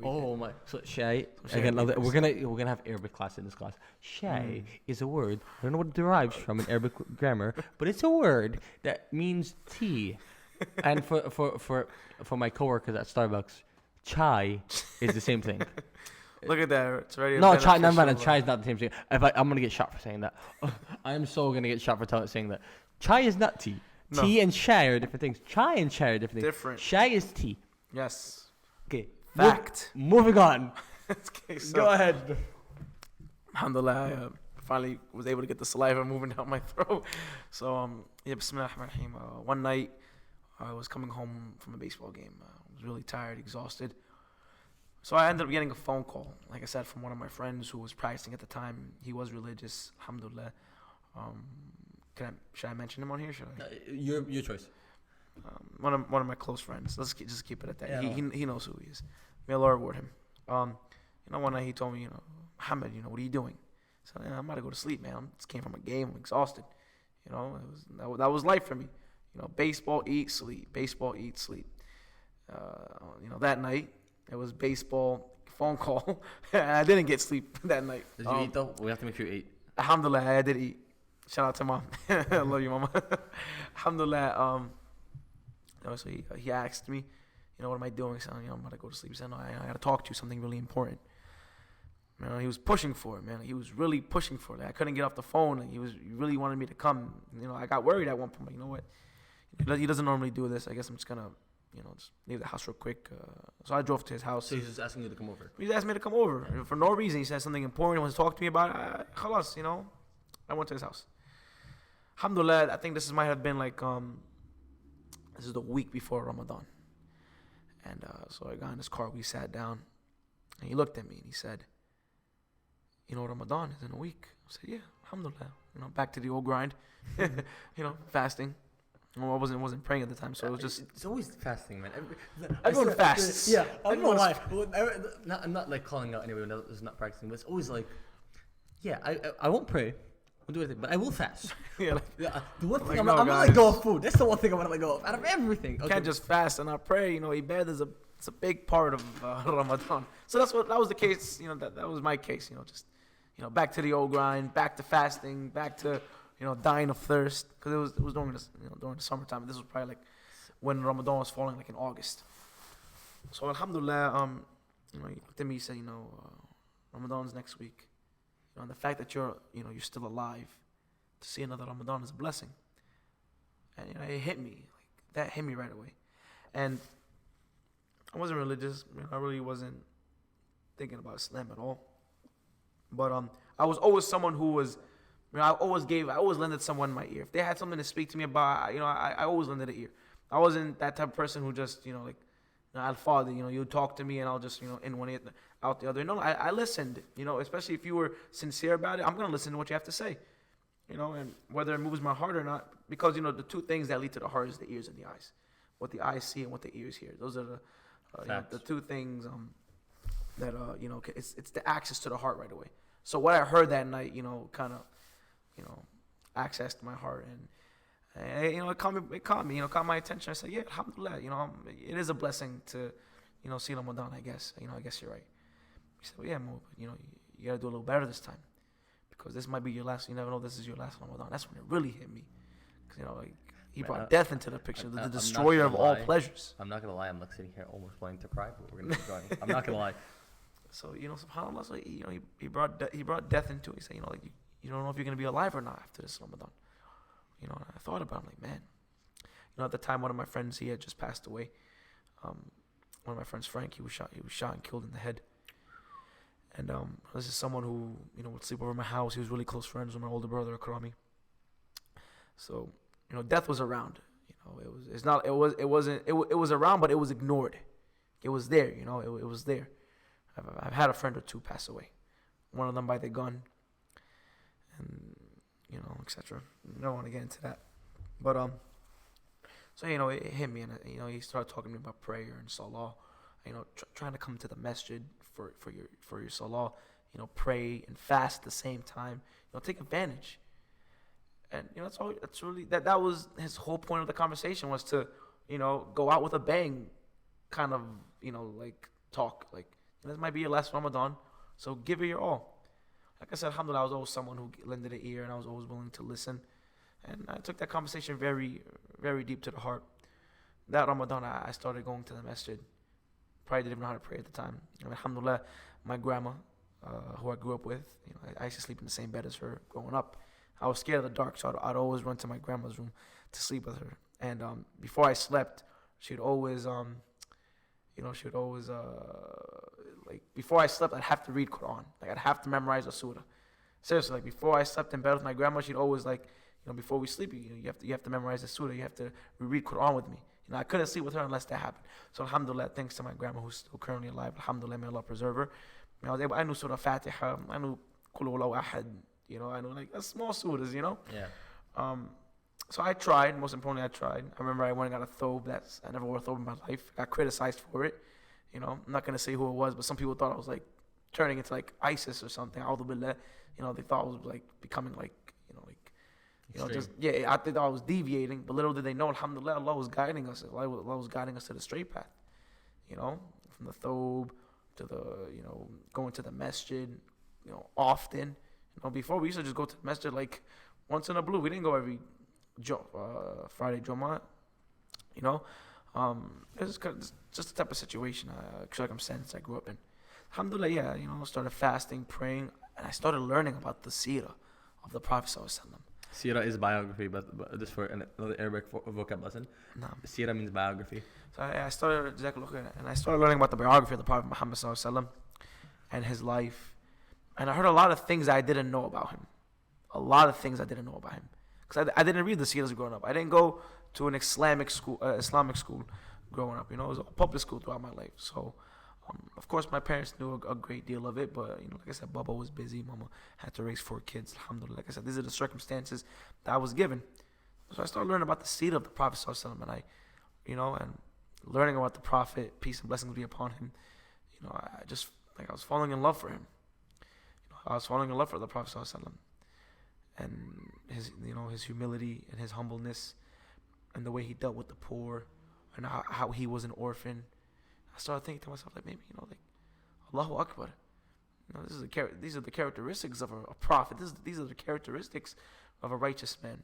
S1: Oh my! So shay. Again, we're gonna have Arabic class in this class. Shay is a word. I don't know what it derives from in Arabic grammar, but it's a word that means tea. And for my coworkers at Starbucks, chai is the same thing.
S2: Look at that. It's already
S1: no chai. No, man, chai is not the same thing. I'm gonna get shot for saying that. I am so gonna get shot for saying that. Chai is not tea. No. Tea and chai are different things. Chai and chai are different things. Chai is tea.
S2: Yes.
S1: Okay.
S2: Fact.
S1: Moving on.
S2: Okay, so,
S1: Go ahead.
S2: alhamdulillah, I finally was able to get the saliva moving down my throat. So, bismillah ar-Rahman ar-Rahim. One night, I was coming home from a baseball game. I was really tired, exhausted. So I ended up getting a phone call, like I said, from one of my friends who was practicing at the time. He was religious, alhamdulillah. Should I mention him on here? Should I?
S1: Your choice.
S2: One of my close friends. Let's just keep it at that.
S1: Yeah,
S2: He knows who he is. May Allah reward him. One night he told me, Muhammad, what are you doing? So I'm about to go to sleep, man. I just came from a game. I'm exhausted. That was life for me. Baseball, eat, sleep. Baseball, eat, sleep. That night it was baseball, phone call. I didn't get sleep that night.
S1: Did you eat though? We have to make sure you ate.
S2: Alhamdulillah, I did eat. Shout out to mom. I love you, mama. Alhamdulillah. So he asked me, what am I doing? So, I'm about to go to sleep. He said, no, I got to talk to you, something really important. He was pushing for it, man. He was really pushing for it. I couldn't get off the phone. He really wanted me to come. I got worried at one point. But you know what? He doesn't normally do this. I guess I'm just going to, just leave the house real quick. So I drove to his house.
S1: So he's just asking you to come over?
S2: He asked me to come over. For no reason. He said something important. He wants to talk to me about it. Khalas, I went to his house. Alhamdulillah, I think this might have been like, this is the week before Ramadan. And so I got in his car, we sat down, and he looked at me and he said, Ramadan is in a week. I said, yeah, alhamdulillah. Back to the old grind, fasting. I wasn't praying at the time, so it was just...
S1: It's always fasting, man.
S2: Everyone fasts.
S1: Yeah, I'm not lying. I'm not like calling out anyone who's not practicing, but it's always like, yeah, I won't pray. I'll do anything, but I will fast. The one thing I'm gonna let go of food. That's the one thing I'm gonna let go of out of everything.
S2: You can't just fast and not pray. Ibad is it's a big part of Ramadan. So that was the case. That was my case. Just back to the old grind, back to fasting, back to dying of thirst, because it was during this during the summertime. This was probably like when Ramadan was falling, like in August. So alhamdulillah, he looked at me, he said, Ramadan's next week. And the fact that you're still alive to see another Ramadan is a blessing. And it hit me. That hit me right away. And I wasn't religious. I really wasn't thinking about Islam at all. But I was always someone who was, I always lended someone my ear. If they had something to speak to me about, I always lended an ear. I wasn't that type of person who just, Al-Father, you talk to me and I'll just, in one ear, out the other. No, I listened, especially if you were sincere about it. I'm going to listen to what you have to say, and whether it moves my heart or not, because, the two things that lead to the heart is the ears and the eyes. What the eyes see and what the ears hear. Those are the two things that, it's the access to the heart right away. So what I heard that night, kind of, accessed my heart and it caught me, caught my attention. I said, yeah, alhamdulillah, it is a blessing to, see Ramadan, I guess. I guess you're right. He said, well, yeah, Mo, but, you got to do a little better this time. Because this might be your last, you never know this is your last Ramadan. That's when it really hit me. Because, he brought death into the picture, the destroyer of all pleasures.
S1: I'm not going to lie, I'm like sitting here almost wanting to cry, but we're going to keep going. I'm not going to lie.
S2: So, subhanAllah, so, he brought death into it. He said, you don't know if you're going to be alive or not after this Ramadan. I thought about it, man. At the time, one of my friends, he had just passed away. One of my friends, Frank, he was shot and killed in the head. And this is someone who, would sleep over my house. He was really close friends with my older brother, Akrami. So, death was around. It was around, but it was ignored. It was there, it was there. I've had a friend or two pass away. One of them by the gun. And etc. I don't want to get into that, but so it hit me, and he started talking to me about prayer and salah, trying to come to the masjid for your salah, pray and fast at the same time, take advantage, and that's all. That's really that was his whole point of the conversation, was to go out with a bang, kind of talk this might be your last Ramadan, so give it your all. Like I said, alhamdulillah, I was always someone who lended an ear, and I was always willing to listen. And I took that conversation very, very deep to the heart. That Ramadan, I started going to the masjid. Probably didn't even know how to pray at the time. And alhamdulillah, my grandma, who I grew up with, I used to sleep in the same bed as her growing up. I was scared of the dark, so I'd always run to my grandma's room to sleep with her. And before I slept, she'd always, she would always like before I slept, I'd have to read Quran. Like I'd have to memorize a surah. Seriously, like before I slept in bed with my grandma, she'd always like, before we sleep, you have to memorize the surah. You have to read Quran with me. I couldn't sleep with her unless that happened. So alhamdulillah, thanks to my grandma who's still currently alive. Alhamdulillah, may Allah preserve her. I knew Surah Fatiha. I knew Qul Huwallahu Ahad. I know like small surahs.
S1: Yeah.
S2: So I tried. Most importantly, I tried. I remember I went and got a thobe. I never wore a thobe in my life. I got criticized for it. I'm not gonna say who it was, but some people thought I was like turning into like ISIS or something. A'udhu billah. They thought I was like becoming like I thought I was deviating, but little did they know, alhamdulillah, Allah was guiding us. Allah was guiding us to the straight path. From the thobe to the going to the masjid, often. Before we used to just go to the masjid like once in a blue. We didn't go every Friday Jummah. It's just the type of situation, circumstance I grew up in. Alhamdulillah, yeah, I started fasting, praying, and I started learning about the seerah of the Prophet ﷺ.
S1: Seerah is biography, but just for another Arabic vocab lesson.
S2: No.
S1: Seerah means biography.
S2: So I started learning about the biography of the Prophet Muhammad ﷺ and his life, and I heard a lot of things I didn't know about him. Because I didn't read the seerahs growing up. I didn't go to an Islamic school growing up. It was a public school throughout my life. So, of course, my parents knew a great deal of it. But, like I said, Baba was busy. Mama had to raise 4 kids. Alhamdulillah. Like I said, these are the circumstances that I was given. So I started learning about the seerah of the Prophet ﷺ, and learning about the Prophet, peace and blessings be upon him. I was falling in love for him. I was falling in love for the Prophet ﷺ. And his humility and his humbleness and the way he dealt with the poor and how he was an orphan. I started thinking to myself, like, maybe, Allahu Akbar. These are the characteristics of a prophet. These are the characteristics of a righteous man.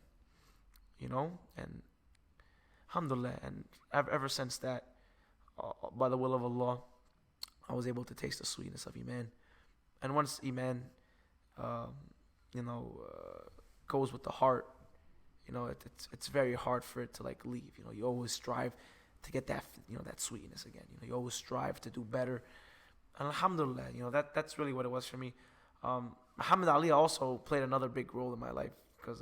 S2: And alhamdulillah, and ever since that, by the will of Allah, I was able to taste the sweetness of Iman. And once Iman, goes with the heart, it's very hard for it to like leave. You always strive to get that that sweetness again. You always strive to do better. And alhamdulillah, that's really what it was for me. Muhammad Ali also played another big role in my life because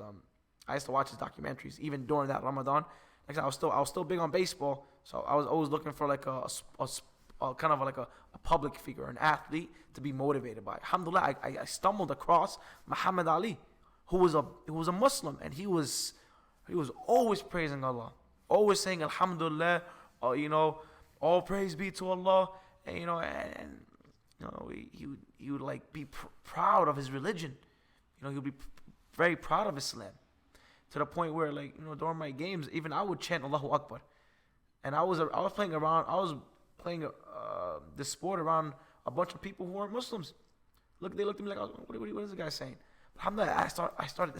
S2: I used to watch his documentaries even during that Ramadan. Like I said, I was still big on baseball, so I was always looking for like a kind of like a public figure, an athlete to be motivated by. Alhamdulillah, I stumbled across Muhammad Ali, who was a Muslim, and he was always praising Allah, always saying Alhamdulillah, all praise be to Allah, and he would like be proud of his religion, he would be very proud of Islam, to the point where like during my games, even I would chant Allahu Akbar, and I was playing this sport around a bunch of people who weren't Muslims. They looked at me like, what is the guy saying? Alhamdulillah, I started.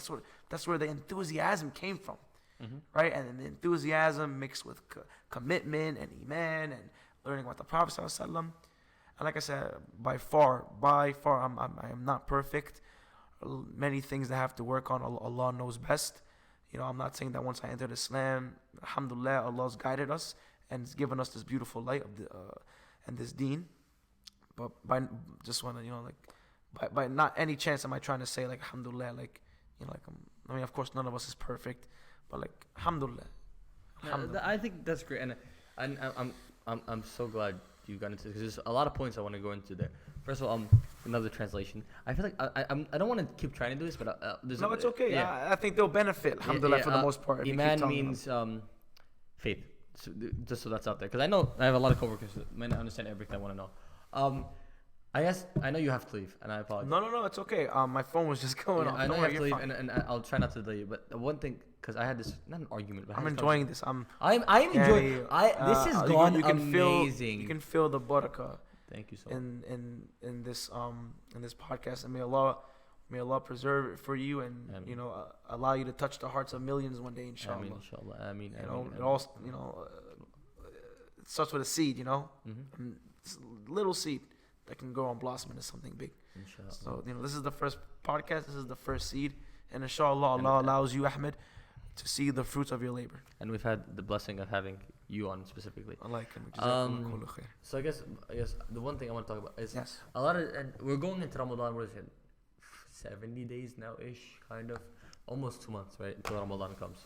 S2: That's where the enthusiasm came from, right? And the enthusiasm mixed with commitment and Iman and learning about the Prophet ﷺ. And like I said, by far, I am not perfect. Many things that I have to work on. Allah knows best. I'm not saying that once I entered Islam, alhamdulillah, Allah's guided us and has given us this beautiful light of and this deen. But by just want to, by not any chance am I trying to say like alhamdulillah, of course none of us is perfect, but like alhamdulillah.
S1: I think that's great, and I'm so glad you got into this because there's a lot of points I want to go into there. First of all, another translation. I feel like I don't want to keep trying to do this, but
S2: it's okay. Yeah. I think they'll benefit. Alhamdulillah, for the most part.
S1: Iman means faith. So, just so that's out there, because I know I have a lot of coworkers that might not understand everything I want to know. I know you have to leave, and I apologize.
S2: No, it's okay. My phone was just going off.
S1: I know you have to leave, and I'll try not to delay you. But the one thing, because I had this, not an argument, but
S2: I'm enjoying this. I'm
S1: enjoying. This has gone amazing.
S2: You can feel the barakah.
S1: Thank you so much.
S2: In this podcast, and may Allah preserve it for you, and allow you to touch the hearts of millions one day, inshallah.
S1: Ameen, inshallah. Ameen.
S2: It all it starts with a seed, and it's a little seed that can grow and blossom into something big.
S1: Inshallah.
S2: So this is the first podcast. This is the first seed, and inshallah, Allah allows you, Ahmed, to see the fruits of your labor.
S1: And we've had the blessing of having you on specifically.
S2: I like him.
S1: So I guess the one thing I want to talk about is
S2: Yes.
S1: a lot of, and we're going into Ramadan. What is it? 70 days now ish, kind of, almost 2 months, right, until Ramadan comes.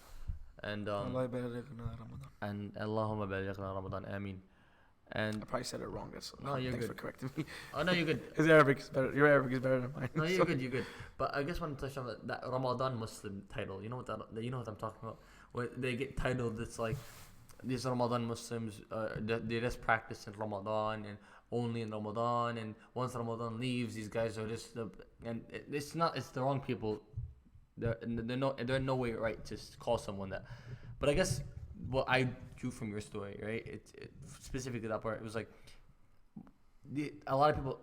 S1: And
S2: Allah yabalighna Ramadan.
S1: and Allahumma balighna Ramadan, Ameen. And
S2: I probably said it wrong.
S1: No, you're
S2: Thanks
S1: good.
S2: for correcting me.
S1: Oh no, you're good.
S2: His Arabic is better. Your Arabic is better than mine.
S1: No, you're good. You're good. But I just want to touch on that Ramadan Muslim title. You know what I'm talking about. Where they get titled, it's like these Ramadan Muslims, they just practice in Ramadan and only in Ramadan. And once Ramadan leaves, these guys are just it's the wrong people. They're no way right to call someone that. But I guess what I drew from your story, right? It specifically that part. It was like a lot of people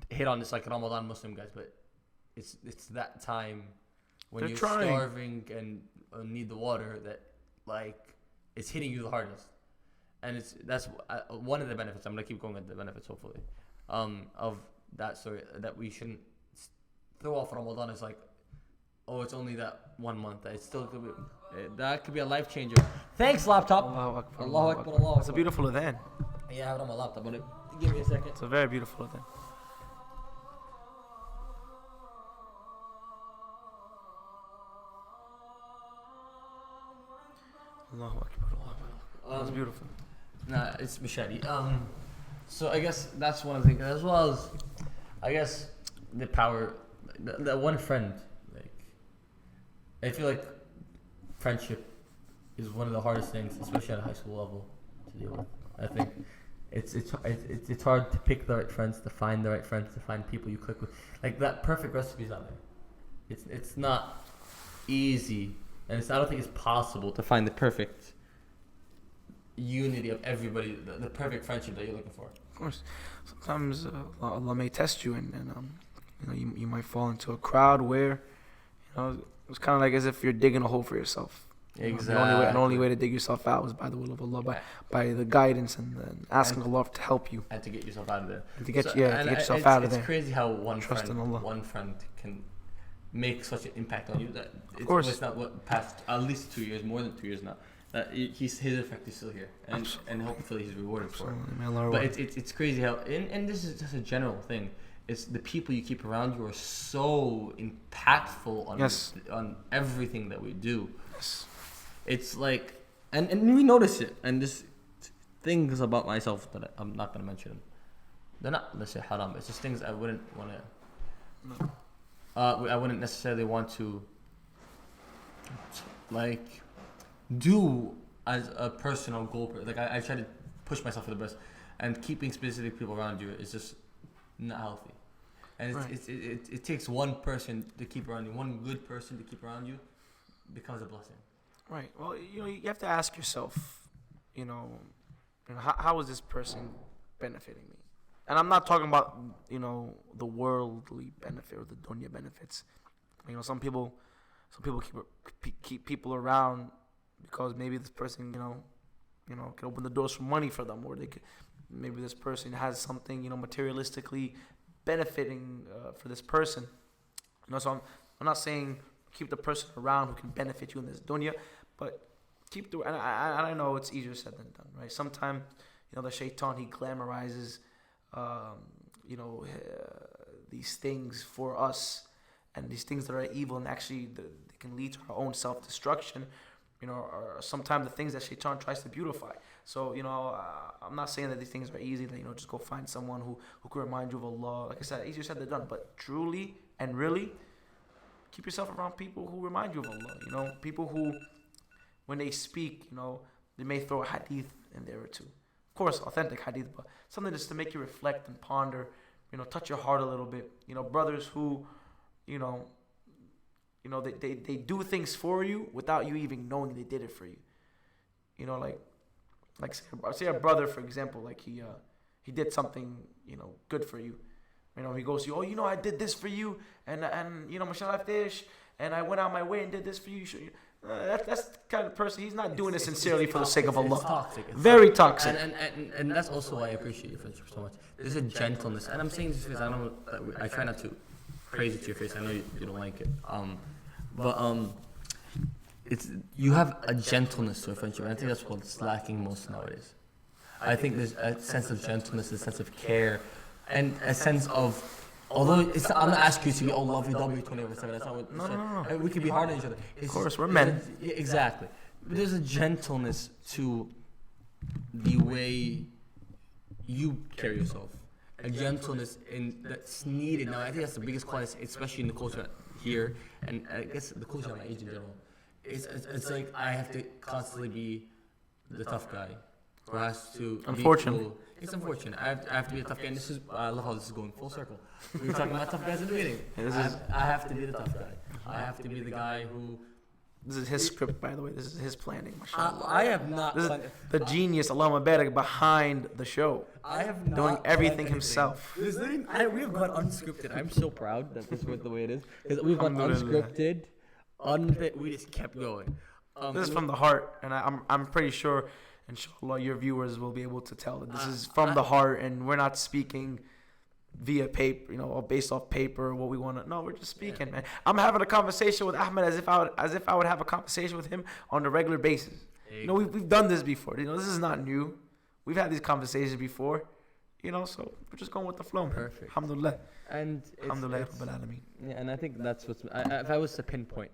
S1: hit on this like Ramadan Muslim guys, but it's that time when
S2: They're
S1: you're
S2: trying.
S1: starving and need the water that like it's hitting you the hardest. And that's one of the benefits. I'm gonna keep going at the benefits hopefully of that story, that we shouldn't throw off Ramadan as like, oh, it's only that 1 month. That it still could be that could be a life changer. Thanks, laptop.
S2: Allahu Akbar.
S1: Allahu Akbar. Allahu
S2: It's a
S1: Akbar.
S2: beautiful adhan.
S1: Yeah, I have it on my laptop, but give me a second.
S2: It's a very beautiful adhan. Allahu Akbar. Allahu Akbar. That's beautiful.
S1: Nah, it's Mishadi. So I guess that's one of the things, as well as I guess the power, that one friend. Like, I feel like friendship is one of the hardest things, especially at a high school level, to deal with. I think it's hard to pick the right friends, to find the right friends, to find people you click with. Like that perfect recipe is out there. It's not easy, and I don't think it's possible to find the perfect unity of everybody, the perfect friendship that you're looking for.
S2: Of course, sometimes Allah may test you, and you might fall into a crowd where it's kind of like as if you're digging a hole for yourself.
S1: Exactly.
S2: The only way to dig yourself out is by the will of Allah, by the guidance and asking Allah to help you.
S1: And to get yourself out of there.
S2: And to get yourself out of there.
S1: It's crazy how one
S2: Trust in Allah.
S1: friend can make such an impact on you. That
S2: Of course.
S1: It's not what past at least 2 years, more than 2 years now. That his effect is still here, and hopefully he's rewarded for it. But it's crazy how and this is just a general thing. It's the people you keep around you are so impactful on everything that we do.
S2: Yes.
S1: It's like, and we notice it, and this things about myself that I'm not gonna mention. They're not, let's say, haram. It's just things I wouldn't want to. I wouldn't necessarily want to, like, do as a personal goal. Like I try to push myself for the best, and keeping specific people around you is just not healthy. And it takes one person to keep around you, one good person to keep around you, becomes a blessing.
S2: Right. Well, you have to ask yourself, how is this person benefiting me? And I'm not talking about, the worldly benefit or the dunya benefits. Some people keep people around because maybe this person, can open the doors for money for them, or maybe this person has something, materialistically benefiting for this person. So I'm not saying keep the person around who can benefit you in this dunya, but and I know it's easier said than done, right? Sometimes, the shaitan, he glamorizes, these things for us, and these things that are evil, and actually they can lead to our own self-destruction, or sometimes the things that shaitan tries to beautify. So, I'm not saying that these things are easy, that, just go find someone who can remind you of Allah. Like I said, easier said than done, but truly and really, keep yourself around people who remind you of Allah. People who, when they speak, they may throw a hadith in there or two. Of course, authentic hadith, but something just to make you reflect and ponder, touch your heart a little bit. Brothers who, they do things for you without you even knowing they did it for you. Like say a brother, for example, like he did something, good for you. He goes to you, I did this for you, and mashallah fish, and I went out my way and did this for you. That's the kind of person, he's not doing it sincerely for the sake of Allah.
S1: It's toxic.
S2: Very toxic.
S1: And that's also why I appreciate your friendship so much. There's a gentleness, and I'm saying this because I try not to praise it to your face. I know you don't like it. But you have a gentleness to a friendship, and I think that's what's lacking most nowadays. I think there's a sense of gentleness, a sense of care, and a sense of, although I'm not asking you to be all lovey-dovey 24/7. That's not what. No. We can be hard on each other.
S2: Of course, we're men.
S1: Exactly. But there's a gentleness to the way you carry yourself. A gentleness that's needed now. I think that's the biggest quality, especially in the culture here, and I guess the culture of my age in general. It's like I have to constantly be the tough guy who has to.
S2: Unfortunately.
S1: Be cool. It's unfortunate. I have to be a tough guy, and I love how this is going full circle. We were talking about tough guys in the beginning. I have to be the tough guy. I have to be the guy who.
S2: This is his script, by the way. This is his planning.
S1: I have not.
S2: This is the genius, Allama Barak, behind the show.
S1: I have not
S2: doing everything himself.
S1: We've gone unscripted. I'm so proud that this is the way it is. Because we've gone unscripted, we just kept going.
S2: This is from the heart, and I'm pretty sure, inshallah, your viewers will be able to tell that this is from the heart, and we're not speaking via paper, or based off paper, what we want to. No, we're just speaking, man. I'm having a conversation with Ahmed as if I would have a conversation with him on a regular basis. We've done this before. This is not new. We've had these conversations before, so we're just going with the flow.
S1: Perfect.
S2: Alhamdulillah.
S1: And
S2: Alhamdulillah Rabbil Alameen.
S1: Yeah, and I think that's what's. If I was to pinpoint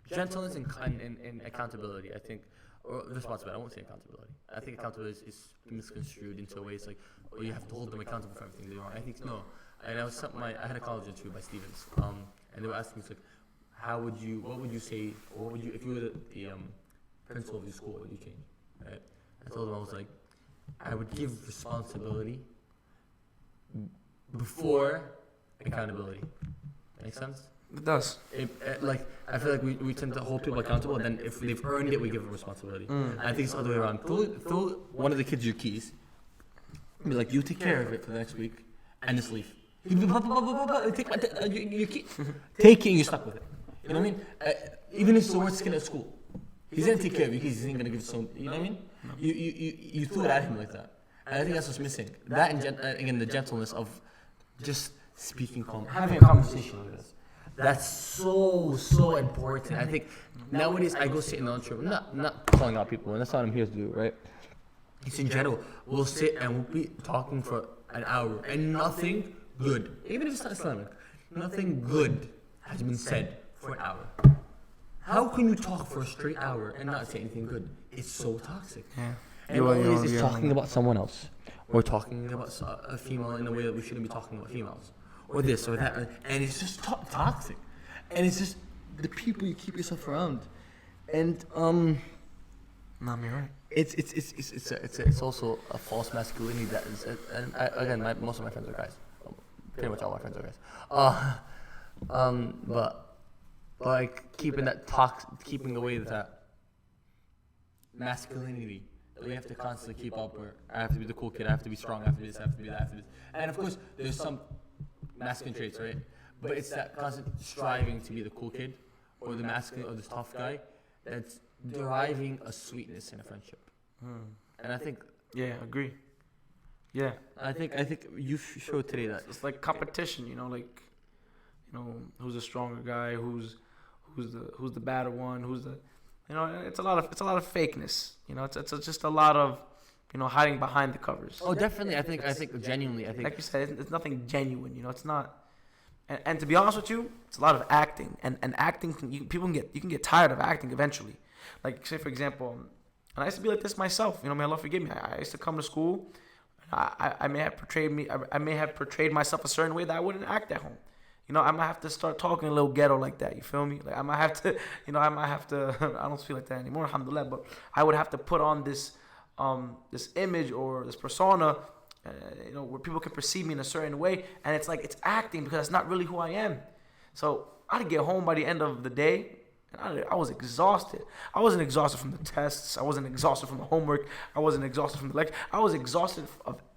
S1: gentleness and accountability, I think, or responsibility. I won't say accountability. I think accountability is misconstrued into a way it's like, you have to hold them accountable for everything they do wrong. I think no. And I had a college interview by Stevens, and they were asking me, like, what would you say, or if you were the principal of your school, what would you change? Right? I told them, I was like, I would give responsibility before accountability. Makes sense?
S2: It does.
S1: I feel like we tend to hold people accountable, and then if they've earned it, we give them responsibility. And I think it's the other way around. Throw one of the kids your keys. Be like, you take care of it for the next week, and just leave. Take your key. Take it and you're stuck with it. You know what I mean? Even if it's the worst kid at school, he's gonna take care of you. He's gonna give you some. You know what I mean? You threw it at him like that, and I think that's what's missing. That and again the gentleness of just speaking calm, having a conversation with us. That's so important. I think nowadays I go sit in the lunchroom. Not calling out people, and that's not what I'm here to do, right? It's in general. We'll sit and we'll be talking for an hour, and nothing good, even if it's not Islamic, nothing good has been said for an hour. How can you talk for a straight hour and not say anything good? It's so toxic. Yeah. And always is talking about someone else, or talking about a female in a way that we shouldn't be talking about females, or this or that, and it's just toxic. And it's just the people you keep yourself around, and
S2: you're right.
S1: It's also a false masculinity that is, and again, most of my friends are guys. Pretty much all my friends are guys. But like keeping the way that masculinity that we have to constantly keep up. Where I have to be the cool kid, I have to be strong, I have to be this, I have to be that, I have to be this. And of course, there's some masculine traits, right? But it's that constant striving to be the cool kid or the masculine or the tough guy that's deriving a sweetness in a friendship. And I think,
S2: agree. Yeah,
S1: I think you showed today that
S2: it's like competition. Who's the stronger guy? Who's the better one? It's a lot of fakeness. It's just a lot of hiding behind the covers.
S1: Oh, definitely. I think genuinely.
S2: Like you said, it's nothing genuine. It's not. And to be honest with you, it's a lot of acting. And acting, you can get tired of acting eventually. Like, say for example, and I used to be like this myself. May Allah forgive me. I used to come to school. I may have portrayed myself a certain way that I wouldn't act at home. I might have to start talking a little ghetto like that. You feel me? Like I might have to. I don't feel like that anymore, alhamdulillah. But I would have to put on this image or this persona, where people can perceive me in a certain way, and it's like it's acting because that's not really who I am. So I'd get home by the end of the day, and I was exhausted. I wasn't exhausted from the tests. I wasn't exhausted from the homework. I wasn't exhausted from the lecture. I was exhausted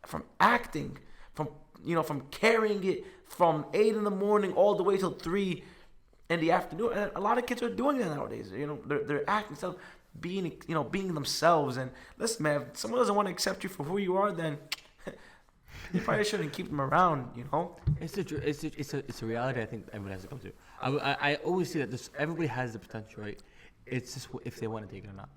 S2: from acting, from carrying it from 8 in the morning all the way till 3 in the afternoon. And a lot of kids are doing that nowadays. They're acting instead of being themselves. And listen, man, if someone doesn't want to accept you for who you are, then you probably shouldn't keep them around.
S1: It's a reality I think everyone has to come to. I always say that everybody has the potential, right? It's just if they want to take it or not.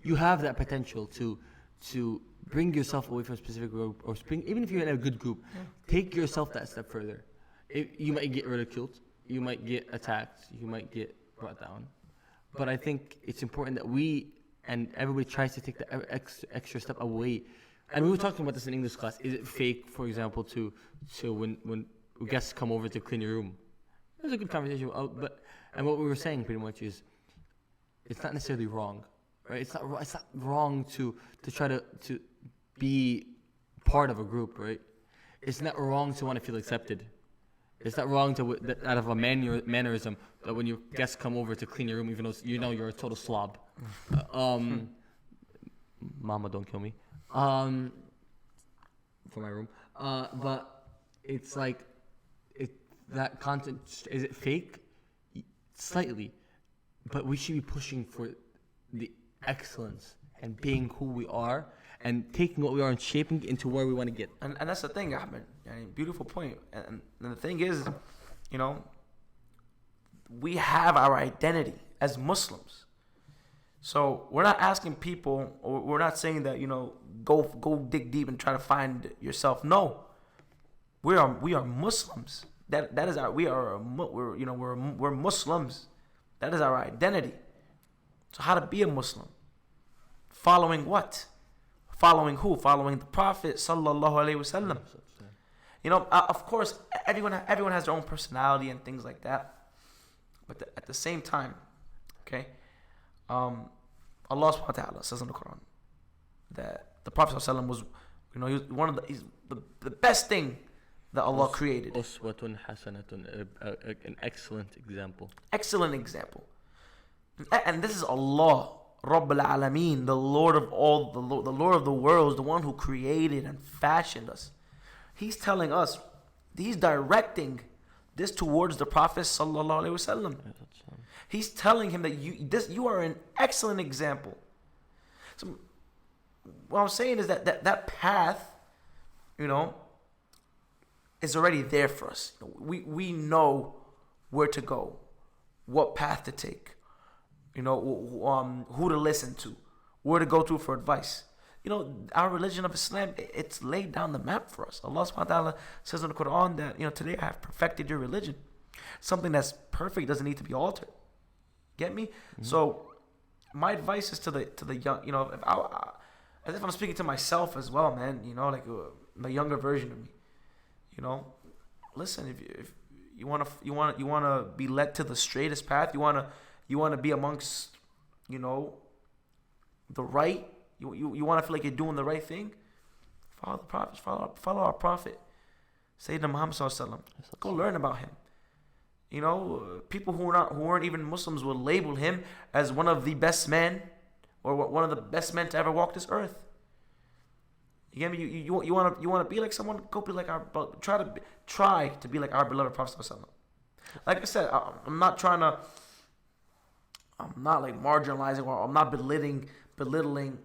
S1: You have that potential to bring yourself away from a specific group, or even if you're in a good group, take yourself that step further. You might get ridiculed, you might get attacked, you might get brought down, but I think it's important that we and everybody tries to take the extra step away. And we were talking about this in English class. Is it fake, for example, to when guests come over to clean your room? It was a good conversation, and what we were saying pretty much is, it's not necessarily wrong, right? It's not wrong to try to be part of a group, right? It's not wrong to want to feel accepted. It's not wrong out of a mannerism that when your guests come over to clean your room, even though you know you're a total slob. Mama, don't kill me. For my room. But it's like, that content, is it fake? Slightly. But we should be pushing for the excellence and being who we are and taking what we are and shaping it into where we want to get.
S2: And that's the thing, Ahmed. Beautiful point. And the thing is, we have our identity as Muslims. So we're not asking people, or we're not saying that, go dig deep and try to find yourself. No. We are Muslims. That is we're Muslims. That is our identity. So how to be a Muslim? Following what? Following who? Following the Prophet sallallahu alaihi wasallam. Of course, everyone has their own personality and things like that. But at the same time, okay, Allah subhanahu wa ta'ala says in the Quran that the Prophet sallallahu was, he's the best thing that Allah created.
S1: Uswatun hasanatun, an excellent example.
S2: Excellent example. And this is Allah, Rabbul Alameen, the Lord of all, the Lord of the worlds, the one who created and fashioned us. He's telling us, he's directing this towards the Prophet sallallahu alaihi wasallam. He's telling him that you are an excellent example. So what I'm saying is that path, is already there for us. We know where to go, what path to take, who to listen to, where to go to for advice. Our religion of Islam, it's laid down the map for us. Allah subhanahu wa ta'ala says in the Quran that, today I have perfected your religion. Something that's perfect doesn't need to be altered. Get me? Mm-hmm. So my advice is to the young, as if I'm speaking to myself as well, man, like the younger version of me. Listen, if you want to be led to the straightest path, you want to be amongst, the right, you want to feel like you're doing the right thing, follow the prophets, follow our prophet, Sayyidina Muhammad sallallahu alaihi wasallam. Go learn about him. People who weren't even Muslims will label him as one of the best men, or one of the best men to ever walk this earth. You get me? You want to be like someone? Go be like try to be like our beloved Prophet sallallahu alaihi wasallam. Like I said, I'm not like marginalizing, or I'm not belittling,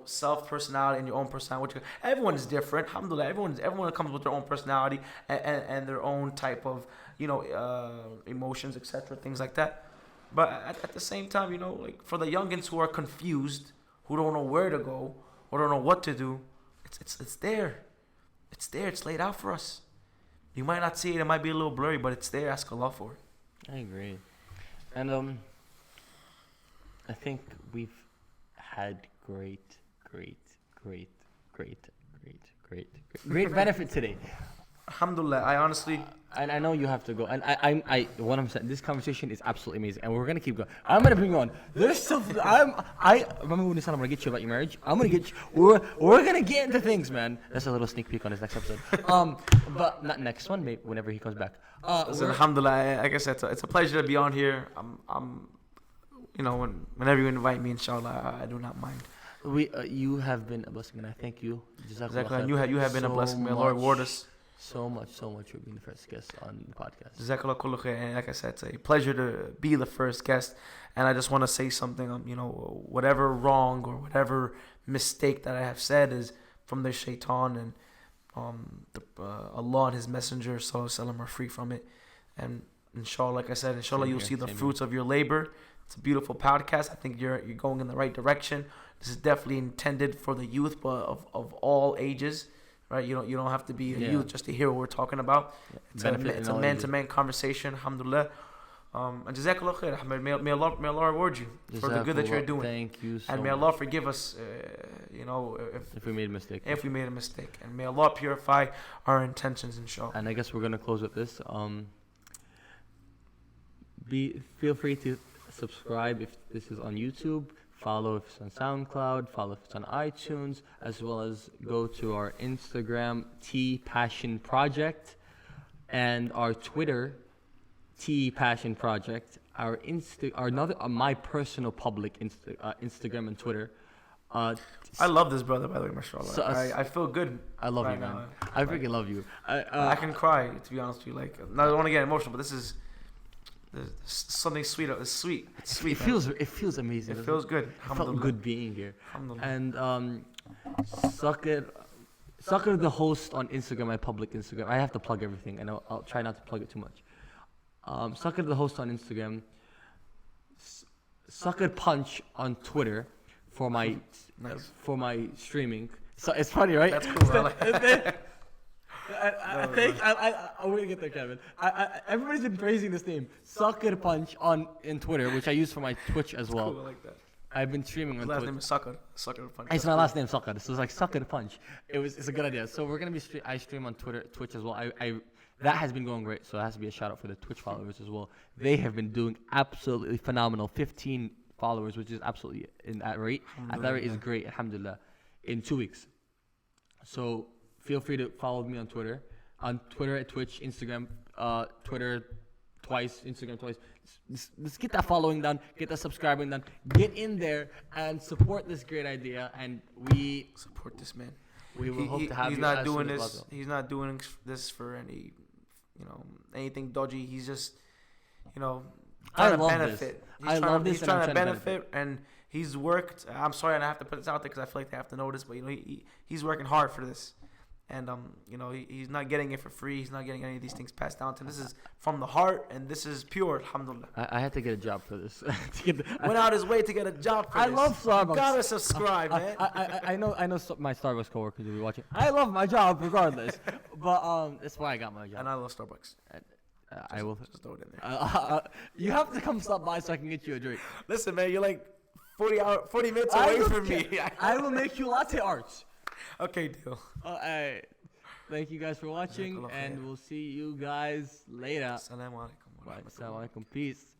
S2: self personality and your own personality. Everyone is different. Alhamdulillah, everyone comes with their own personality and their own type of emotions, etc., things like that. But at the same time, like for the youngins who are confused, who don't know where to go or don't know what to do, it's there. It's there. It's laid out for us. You might not see it. It might be a little blurry, but it's there. Ask Allah for it.
S1: I agree. And I think we've had great benefit today.
S2: Alhamdulillah, I honestly...
S1: And I know you have to go. And I 100%, this conversation is absolutely amazing. And we're going to keep going. I'm going to bring you on. There's stuff I remember when you said I'm going to get you about your marriage. I'm going to get you. We're going to get into things, man. That's a little sneak peek on his next episode. But not next one, maybe whenever he comes back.
S2: So alhamdulillah, like I said, it's a pleasure to be on here. Whenever you invite me, inshallah, I do not mind.
S1: You have been a blessing, and I thank you.
S2: Exactly. You have been a blessing. May Allah reward us.
S1: So much for being the first guest on the podcast.
S2: Jazakallah kullu khair. And like I said, it's a pleasure to be the first guest. And I just want to say something, whatever wrong or whatever mistake that I have said is from the shaitan, and Allah and His Messenger sallallahu alaihi wasallam are free from it. And inshallah, like I said, inshallah, you'll see the fruits of your labor. It's a beautiful podcast. I think you're going in the right direction. This is definitely intended for the youth, but of all ages, right? You don't have to be a youth just to hear what we're talking about. Yeah. It's a man-to-man conversation. Alhamdulillah. And Jazakallah khair, Ahmed. May Allah reward you for the good that you're doing.
S1: Thank you so much.
S2: And may Allah forgive us, if
S1: we made a mistake.
S2: If we made a mistake. And may Allah purify our intentions, inshallah.
S1: And I guess we're going to close with this. Feel free to subscribe if this is on YouTube. Follow if it's on SoundCloud. Follow if it's on iTunes. As well as go to our Instagram, T Passion Project. And our Twitter, T Passion Project, my personal public Instagram and Twitter.
S2: I love this brother, by the way, mashallah. So, I feel good.
S1: I love you, man. I freaking love you.
S2: I can cry, to be honest with you. Like, I don't want to get emotional, but this is something sweet. It's sweet. It's sweet.
S1: It feels amazing.
S2: It feels good.
S1: It felt good being here. And Saqer the host on Instagram, my public Instagram. I have to plug everything, and I'll try not to plug it too much. Saqer the host on Instagram, Saqer Punch on Twitter for my streaming. So it's funny, right?
S2: That's cool.
S1: I think I'm gonna get there, Kevin. Everybody's been praising this name, Saqer Punch in Twitter, which I use for my Twitch as well.
S2: Cool, I like that.
S1: I've been streaming on
S2: Twitch.
S1: Twitch.
S2: Last name is Saqer Punch.
S1: It's my last name, Saqer. So it's like Saqer Punch. It's a good idea. So we're gonna be I stream on Twitch as well. That has been going great. So it has to be a shout out for the Twitch followers as well. They have been doing absolutely phenomenal. 15 followers, which is absolutely in that rate. At that rate is great. Alhamdulillah. In 2 weeks. So feel free to follow me on Twitter. On Twitter, Twitch, Instagram, Twitter twice, Instagram twice. Let's get that following done, get that subscribing done, get in there and support this great idea. And we
S2: support this man.
S1: We will hope to have
S2: he's
S1: you
S2: not
S1: as
S2: doing
S1: soon as
S2: this.
S1: possible.
S2: He's not doing this for any, anything dodgy. He's just, trying to benefit. He's trying to benefit, and he's worked. I'm sorry, and I have to put this out there because I feel like they have to know this, but he's working hard for this. And he's not getting it for free. He's not getting any of these things passed down to him. This is from the heart, and this is pure. Alhamdulillah.
S1: I had to get a job for this.
S2: Went out his way to get a job for this.
S1: I love Starbucks.
S2: You gotta subscribe, man.
S1: I know my Starbucks coworkers will be watching. I love my job regardless, but that's why I got my job.
S2: And I love Starbucks.
S1: I will
S2: just throw it in there.
S1: You have to come stop by so I can get you a drink.
S2: Listen, man, you're like 40 minutes away from me.
S1: I will make you latte arts.
S2: Okay, deal.
S1: Thank you guys for watching, and we'll see you guys later.
S2: Assalamu alaikum.
S1: Assalamu alaikum. Peace.